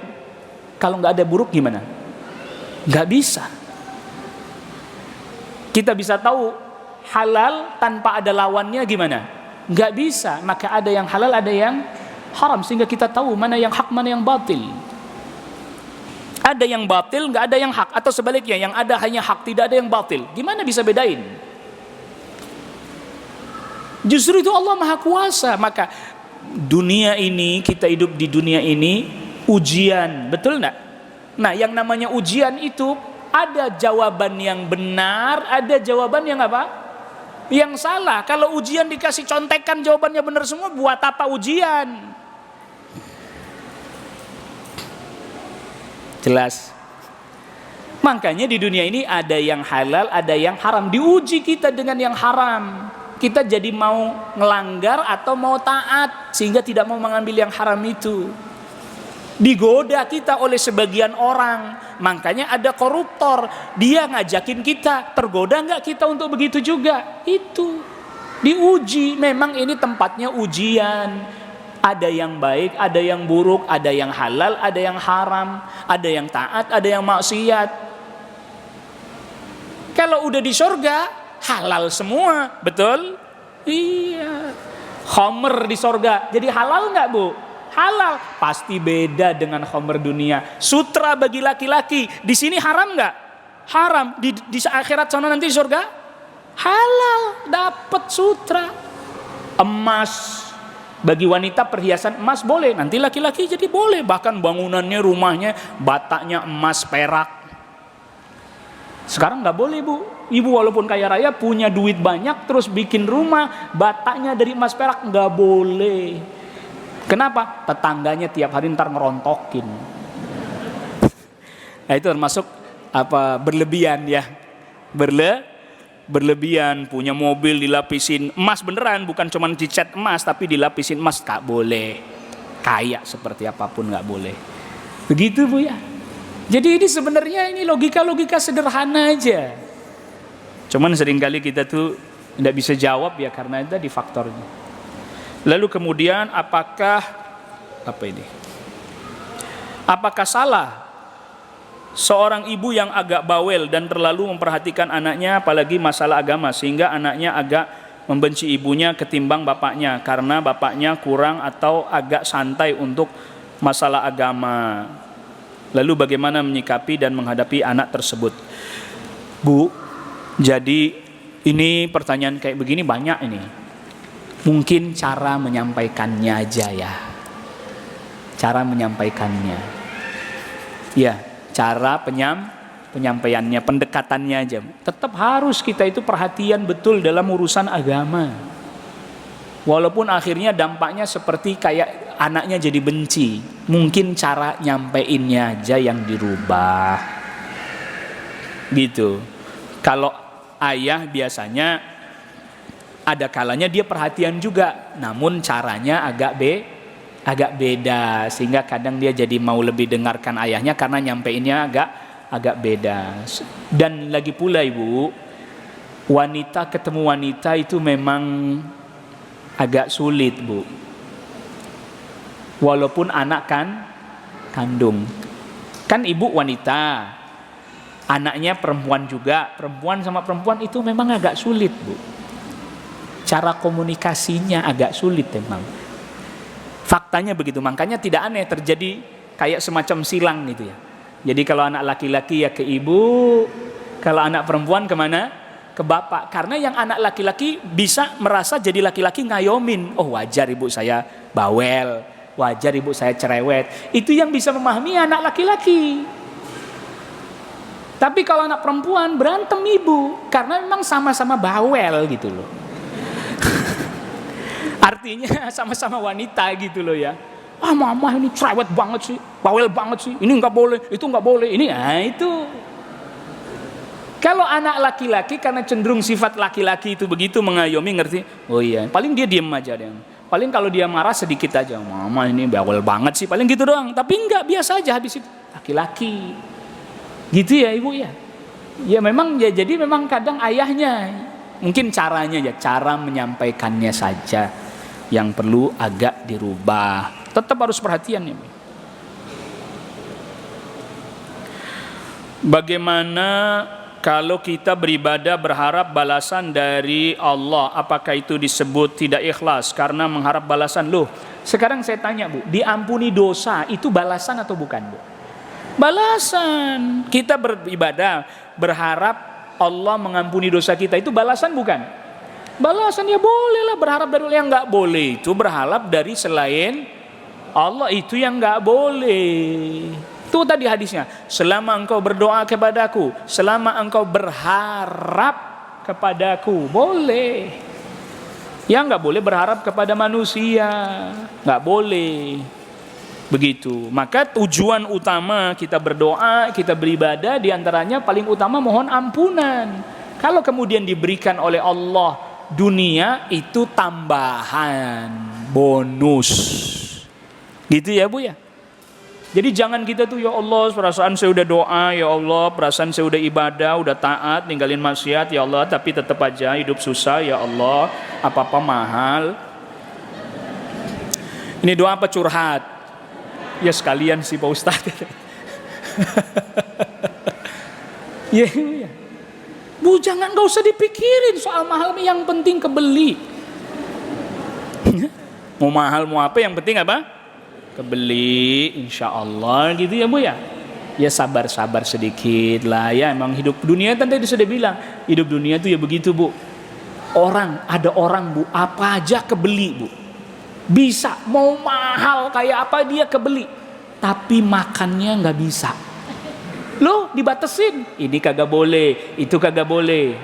kalau nggak ada buruk gimana? Nggak bisa. Kita bisa tahu halal tanpa ada lawannya gimana? Nggak bisa. Maka ada yang halal, ada yang haram, sehingga kita tahu mana yang hak, mana yang batil. Ada yang batil, nggak ada yang hak, atau sebaliknya, yang ada hanya hak, tidak ada yang batil. Gimana bisa bedain? Justru itu Allah Maha Kuasa. Maka dunia ini, kita hidup di dunia ini ujian, betul nggak? Nah, yang namanya ujian itu ada jawaban yang benar, ada jawaban yang apa? Yang salah. Kalau ujian dikasih contekan jawabannya benar semua, buat apa ujian? Jelas. Makanya di dunia ini ada yang halal, ada yang haram. Diuji kita dengan yang haram. Kita jadi mau ngelanggar atau mau taat, sehingga tidak mau mengambil yang haram itu. Digoda kita oleh sebagian orang. Makanya ada koruptor, dia ngajakin kita, tergoda nggak kita untuk begitu juga? Itu diuji. Memang ini tempatnya ujian. Ada yang baik, ada yang buruk, ada yang halal, ada yang haram, ada yang taat, ada yang maksiat. Kalau udah di surga, halal semua, betul? Iya. Khamr di surga, jadi halal nggak, Bu? Halal. Pasti beda dengan khamr dunia. Sutra bagi laki-laki, di sini haram nggak? Haram. Di akhirat sana nanti surga, halal, dapat sutra. Emas bagi wanita, perhiasan emas boleh, nanti laki-laki jadi boleh. Bahkan bangunannya, rumahnya, bataknya emas, perak. Sekarang nggak boleh, Bu. Ibu walaupun kaya raya, punya duit banyak, terus bikin rumah bataknya dari emas, perak, nggak boleh. Kenapa? Tetangganya tiap hari ntar ngerontokin. Nah, itu termasuk apa, berlebihan ya. Berlebihan, punya mobil dilapisin emas beneran, bukan cuma dicat emas tapi dilapisin emas, gak boleh. Kaya seperti apapun gak boleh. Begitu, Bu ya. Jadi ini sebenarnya ini logika-logika sederhana aja. Cuman seringkali kita tuh tidak bisa jawab ya, karena itu di faktornya. Lalu kemudian apakah salah seorang ibu yang agak bawel dan terlalu memperhatikan anaknya, apalagi masalah agama, sehingga anaknya agak membenci ibunya ketimbang bapaknya karena bapaknya kurang atau agak santai untuk masalah agama. Lalu bagaimana menyikapi dan menghadapi anak tersebut? Bu, jadi ini pertanyaan kayak begini banyak ini. Mungkin cara menyampaikannya aja ya. Cara menyampaikannya. Ya, cara penyampaiannya, pendekatannya aja. Tetap harus kita itu perhatian betul dalam urusan agama. Walaupun akhirnya dampaknya seperti kayak anaknya jadi benci, mungkin cara nyampeinnya aja yang dirubah. Gitu. Kalau ayah biasanya ada kalanya dia perhatian juga, namun caranya agak beda, sehingga kadang dia jadi mau lebih dengarkan ayahnya karena nyampeinnya agak beda. Dan lagi pula, Ibu, wanita ketemu wanita itu memang agak sulit, Bu. Walaupun anak kandung. Kan ibu wanita, anaknya perempuan juga. Perempuan sama perempuan itu memang agak sulit, Bu. Cara komunikasinya agak sulit memang. Faktanya begitu, makanya tidak aneh terjadi kayak semacam silang gitu ya. Jadi kalau anak laki-laki ya ke ibu, kalau anak perempuan kemana? Ke bapak. Karena yang anak laki-laki bisa merasa jadi laki-laki ngayomin. Oh, wajar ibu saya bawel, wajar ibu saya cerewet. Itu yang bisa memahami anak laki-laki. Tapi kalau anak perempuan berantem ibu, karena memang sama-sama bawel gitu loh. Artinya sama-sama wanita gitu loh ya. Ah mama ini cerewet banget sih, bawel banget sih, ini nggak boleh, itu nggak boleh, ini, nah itu. Kalau anak laki-laki karena cenderung sifat laki-laki itu begitu mengayomi, ngerti? Oh iya, paling dia diem aja deh. Paling kalau dia marah sedikit aja, mama ini bawel banget sih, paling gitu doang. Tapi enggak, biasa aja habis itu. Laki-laki, gitu ya ibu ya. Ya memang ya, jadi memang kadang ayahnya, mungkin caranya ya, cara menyampaikannya saja yang perlu agak dirubah. Tetap harus perhatian ya. Bagaimana kalau kita beribadah berharap balasan dari Allah, apakah itu disebut tidak ikhlas karena mengharap balasan? Loh, sekarang saya tanya Bu, diampuni dosa itu balasan atau bukan Bu? Balasan. Kita beribadah berharap Allah mengampuni dosa kita, itu balasan bukan? Balasan, ya bolehlah berharap dari Allah. Yang nggak boleh itu berharap dari selain Allah, itu yang nggak boleh. Itu tadi hadisnya, selama engkau berdoa kepadaku, selama engkau berharap kepadaku, boleh. Ya nggak boleh berharap kepada manusia, nggak boleh. Begitu. Maka tujuan utama kita berdoa, kita beribadah, diantaranya paling utama mohon ampunan. Kalau kemudian diberikan oleh Allah dunia, itu tambahan, bonus. Gitu ya Bu ya. Jadi jangan kita tuh, ya Allah perasaan saya udah doa, ya Allah perasaan saya udah ibadah, udah taat, ninggalin maksiat, ya Allah, tapi tetap aja hidup susah, ya Allah, apa-apa mahal. Ini doa apa curhat? Ya sekalian sih Pak Ustadz. Ya, ya. Bu jangan, gak usah dipikirin soal mahal, yang penting kebeli. Mau mahal mau apa, yang penting apa? Kebeli, insya Allah gitu ya Bu ya. Ya sabar-sabar sedikit lah ya. Emang hidup dunia tadi sudah bilang, hidup dunia tuh ya begitu Bu. Ada orang Bu, apa aja kebeli Bu. Bisa, mau mahal kayak apa dia kebeli. Tapi makannya nggak bisa. Loh dibatesin, ini kagak boleh, itu kagak boleh.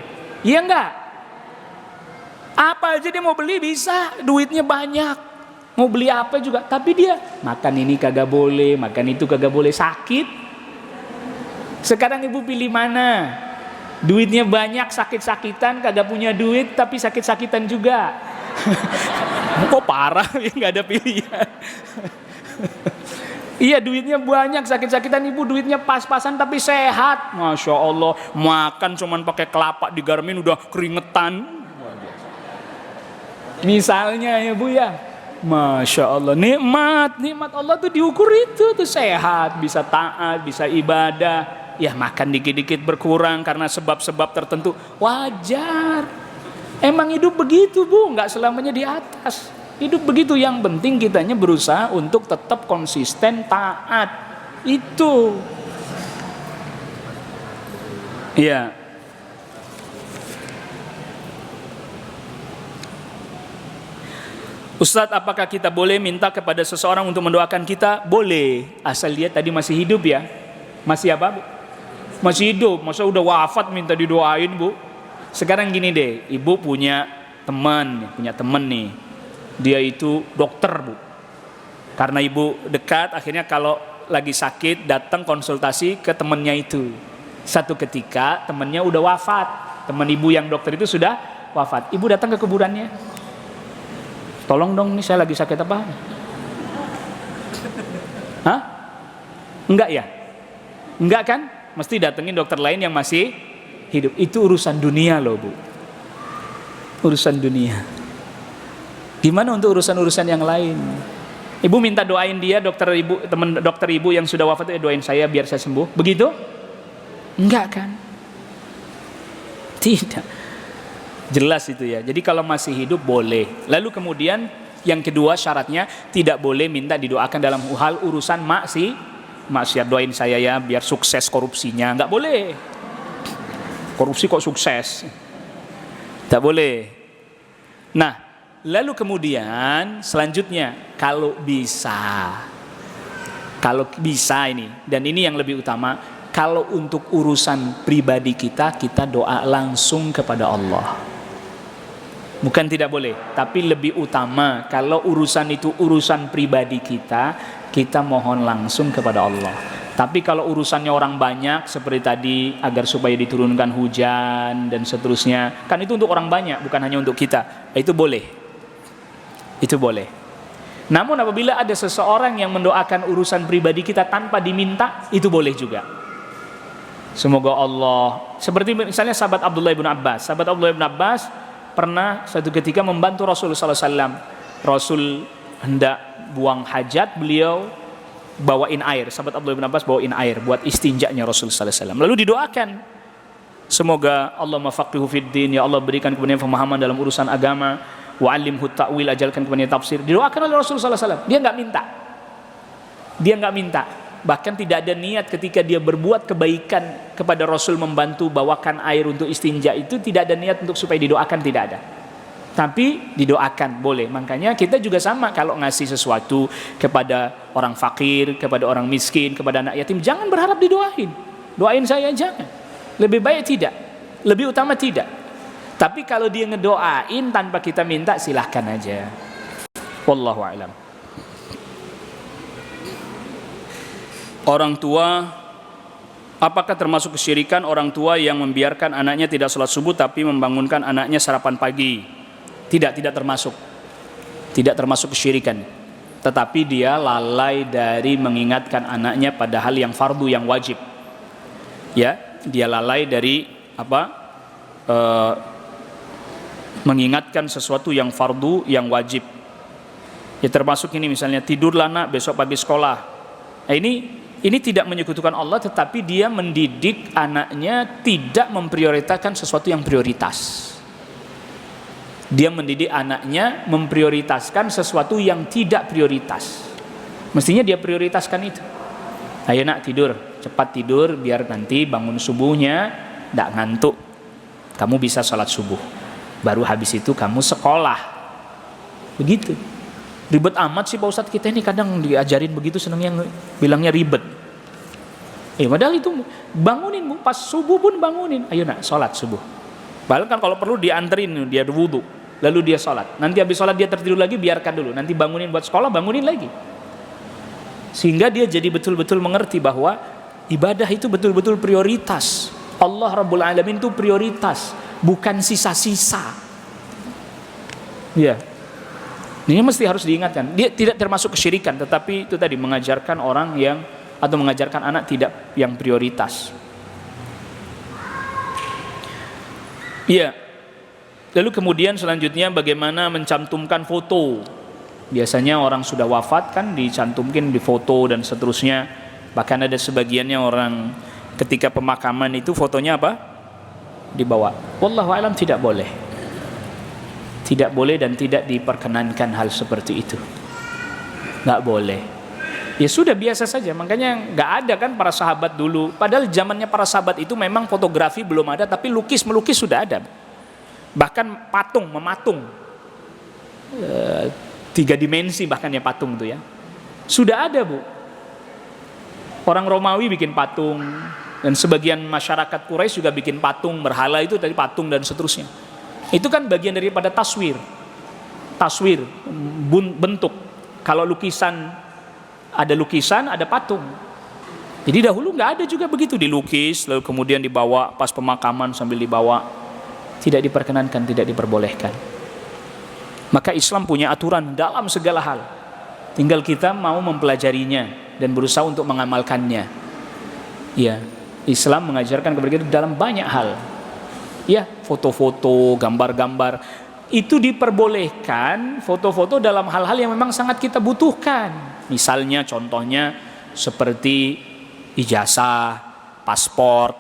Iya enggak? Apa aja dia mau beli bisa, duitnya banyak. Mau beli apa juga, tapi dia makan ini kagak boleh, makan itu kagak boleh, sakit. Sekarang ibu pilih mana? Duitnya banyak, sakit-sakitan, kagak punya duit tapi sakit-sakitan juga. Kok parah ya, nggak ada pilihan. Iya duitnya banyak, sakit-sakitan, ibu duitnya pas-pasan tapi sehat. Masya Allah, makan cuman pakai kelapa di Garmin udah keringetan. Misalnya ya Bu ya. Masya Allah, nikmat Allah tuh diukur itu tuh, sehat, bisa taat, bisa ibadah. Ya makan dikit-dikit berkurang karena sebab-sebab tertentu, wajar. Emang hidup begitu Bu, nggak selamanya di atas. Hidup begitu, yang penting kitanya berusaha untuk tetap konsisten taat. Itu. Iya. Ustadz, apakah kita boleh minta kepada seseorang untuk mendoakan kita? Boleh, asal dia tadi masih hidup ya. Masih apa Bu? Masih hidup, masa udah wafat minta didoain Bu? Sekarang gini deh, ibu punya teman nih. Dia itu dokter Bu. Karena ibu dekat, akhirnya kalau lagi sakit datang konsultasi ke temannya itu. Satu ketika temannya udah wafat. Teman ibu yang dokter itu sudah wafat. Ibu datang ke kuburannya. Tolong dong, nih saya lagi sakit apa? Hah? Enggak ya? Enggak kan? Mesti datengin dokter lain yang masih hidup. Itu urusan dunia loh Bu. Urusan dunia. Gimana untuk urusan-urusan yang lain? Ibu minta doain dia, teman dokter ibu yang sudah wafat, doain saya biar saya sembuh. Begitu? Enggak kan? Tidak. Jelas itu ya. Jadi kalau masih hidup boleh. Lalu kemudian yang kedua syaratnya tidak boleh minta didoakan dalam hal urusan maksiat. Doain saya ya biar sukses korupsinya. Enggak boleh. Korupsi kok sukses? Enggak boleh. Nah, lalu kemudian selanjutnya kalau bisa ini, dan ini yang lebih utama, Kalau untuk urusan pribadi kita, kita doa langsung kepada Allah. Bukan tidak boleh, tapi lebih utama kalau urusan itu urusan pribadi kita, kita mohon langsung kepada Allah. Tapi kalau urusannya orang banyak seperti tadi, agar supaya diturunkan hujan dan seterusnya, kan itu untuk orang banyak, bukan hanya untuk kita. Itu boleh. Itu boleh. Namun apabila ada seseorang yang mendoakan urusan pribadi kita tanpa diminta, itu boleh juga. Semoga Allah, seperti misalnya sahabat Abdullah bin Abbas. Sahabat Abdullah bin Abbas pernah suatu ketika membantu Rasul sallallahu alaihi wasallam. Rasul hendak buang hajat, beliau bawain air. Sahabat Abdullah bin Abbas bawain air buat istinjanya Rasul sallallahu alaihi wasallam. Lalu didoakan, semoga Allah mafaqihu fid din, ya Allah berikan kepada pemahaman dalam urusan agama, wa 'allimhu ta'wil, ajalkan kepada tafsir. Didoakan oleh Rasul sallallahu alaihi wasallam. Dia enggak minta. Bahkan tidak ada niat ketika dia berbuat kebaikan kepada Rasul, membantu bawakan air untuk istinja, itu tidak ada niat untuk supaya didoakan, tidak ada. Tapi didoakan boleh. Makanya kita juga sama, kalau ngasih sesuatu kepada orang fakir, kepada orang miskin, kepada anak yatim, jangan berharap didoain. Doain saya, jangan. Lebih baik tidak, lebih utama tidak. Tapi kalau dia ngedoain tanpa kita minta, silahkan aja. Wallahu a'lam. Orang tua, apakah termasuk kesyirikan orang tua yang membiarkan anaknya tidak sholat subuh tapi membangunkan anaknya sarapan pagi? Tidak termasuk. Tidak termasuk kesyirikan. Tetapi dia lalai dari mengingatkan anaknya pada hal yang fardu, yang wajib. Ya, dia lalai dari mengingatkan sesuatu yang fardu, yang wajib. Ya termasuk ini misalnya, tidurlah nak, besok pagi sekolah. Nah, ini tidak menyekutukan Allah, tetapi dia mendidik anaknya tidak memprioritaskan sesuatu yang prioritas. Dia mendidik anaknya memprioritaskan sesuatu yang tidak prioritas. Mestinya dia prioritaskan itu. Ayo nak tidur, cepat tidur biar nanti bangun subuhnya tidak ngantuk. Kamu bisa sholat subuh. Baru habis itu kamu sekolah. Begitu. Ribet amat sih Pak Ustadz, kita ini kadang diajarin begitu, senangnya bilangnya ribet. Padahal itu bangunin bu, pas subuh pun bangunin. Ayo nak sholat subuh. Bahkan kalau perlu dianterin, dia wudu, lalu dia sholat. Nanti habis sholat dia tertidur lagi, biarkan dulu. Nanti bangunin buat sekolah, bangunin lagi. Sehingga dia jadi betul-betul mengerti bahwa ibadah itu betul-betul prioritas. Allah Rabbul Alamin itu prioritas, bukan sisa-sisa. Ya. Ini mesti harus diingatkan. Dia tidak termasuk kesyirikan, tetapi itu tadi mengajarkan orang yang, atau mengajarkan anak tidak yang prioritas. Iya. Lalu kemudian selanjutnya bagaimana mencantumkan foto. Biasanya orang sudah wafat kan dicantumkan di foto dan seterusnya. Bahkan ada sebagiannya orang ketika pemakaman itu fotonya apa? Dibawa. Wallahu a'lam, tidak boleh. Tidak boleh dan tidak diperkenankan hal seperti itu. Nggak boleh. Ya sudah, biasa saja. Makanya nggak ada kan para sahabat dulu. Padahal zamannya para sahabat itu memang fotografi belum ada, tapi melukis sudah ada. Bahkan patung, mematung. 3 dimensi bahkan ya patung itu ya. Sudah ada bu. Orang Romawi bikin patung, dan sebagian masyarakat Quraisy juga bikin patung, berhala itu tadi patung dan seterusnya. Itu kan bagian daripada taswir, bentuk. Kalau lukisan, ada patung. Jadi dahulu nggak ada juga begitu, dilukis lalu kemudian dibawa pas pemakaman sambil dibawa. Tidak diperkenankan, tidak diperbolehkan. Maka Islam punya aturan dalam segala hal. Tinggal kita mau mempelajarinya dan berusaha untuk mengamalkannya. Ya, Islam mengajarkan kepada kita dalam banyak hal. Ya, foto-foto, gambar-gambar itu diperbolehkan, foto-foto dalam hal-hal yang memang sangat kita butuhkan. Misalnya contohnya seperti ijazah, paspor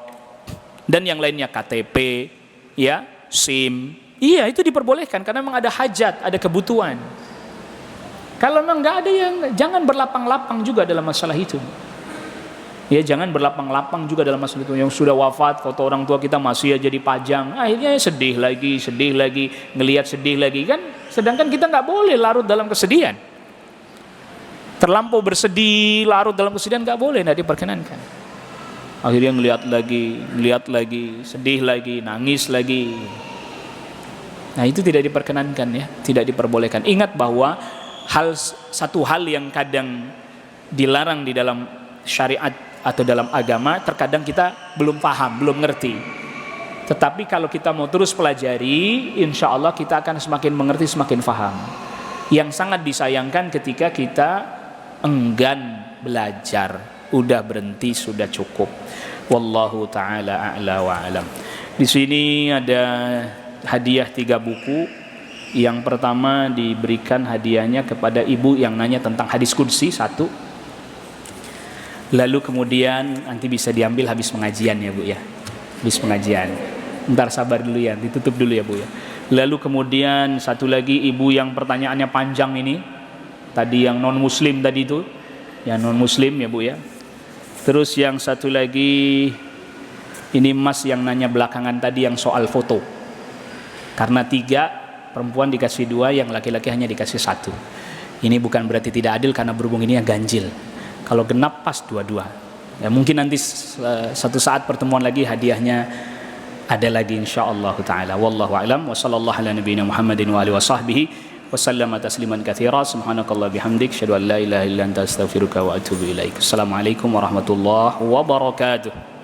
dan yang lainnya, KTP, ya, SIM. Iya, itu diperbolehkan karena memang ada hajat, ada kebutuhan. Kalau memang nggak ada, yang jangan berlapang-lapang juga dalam masalah itu. Ya, jangan berlapang-lapang juga dalam masalah itu. Yang sudah wafat, foto orang tua kita masih aja dipajang. Akhirnya sedih lagi, ngelihat sedih lagi kan. Sedangkan kita nggak boleh larut dalam kesedihan. Terlampau bersedih, larut dalam kesedihan nggak boleh, nggak diperkenankan. Akhirnya ngeliat lagi, sedih lagi, nangis lagi. Nah, itu tidak diperkenankan ya, tidak diperbolehkan. Ingat bahwa satu hal yang kadang dilarang di dalam syariat atau dalam agama, terkadang kita belum paham, belum ngerti. Tetapi kalau kita mau terus pelajari, insya Allah kita akan semakin mengerti, semakin paham. Yang sangat disayangkan ketika kita enggan belajar, udah berhenti, sudah cukup. Wallahu ta'ala a'la wa alam. Di sini ada hadiah 3 buku. Yang pertama diberikan hadiahnya kepada ibu yang nanya tentang hadis qudsi 1. Lalu kemudian nanti bisa diambil habis pengajian ya Bu ya. Habis pengajian. Ntar sabar dulu ya, ditutup dulu ya Bu ya. Lalu kemudian satu lagi ibu yang pertanyaannya panjang ini. Tadi yang non muslim tadi itu. Yang non muslim ya Bu ya. Terus yang satu lagi ini Mas yang nanya belakangan tadi yang soal foto. Karena 3, perempuan dikasih 2, yang laki-laki hanya dikasih 1. Ini bukan berarti tidak adil karena berhubung ini yang ganjil. Kalau genap pas 2-2. Ya mungkin nanti satu saat pertemuan lagi hadiahnya ada lagi insyaallah taala. Wallahu a'lam wa sallallahu ala nabiyyina Muhammadin wa alihi wa sahbihi wa sallama tasliman katsira. Subhanakallah bihamdik asyhadu an la ilaha illa anta astaghfiruka wa atubu ilaik. Assalamualaikum warahmatullahi wabarakatuh.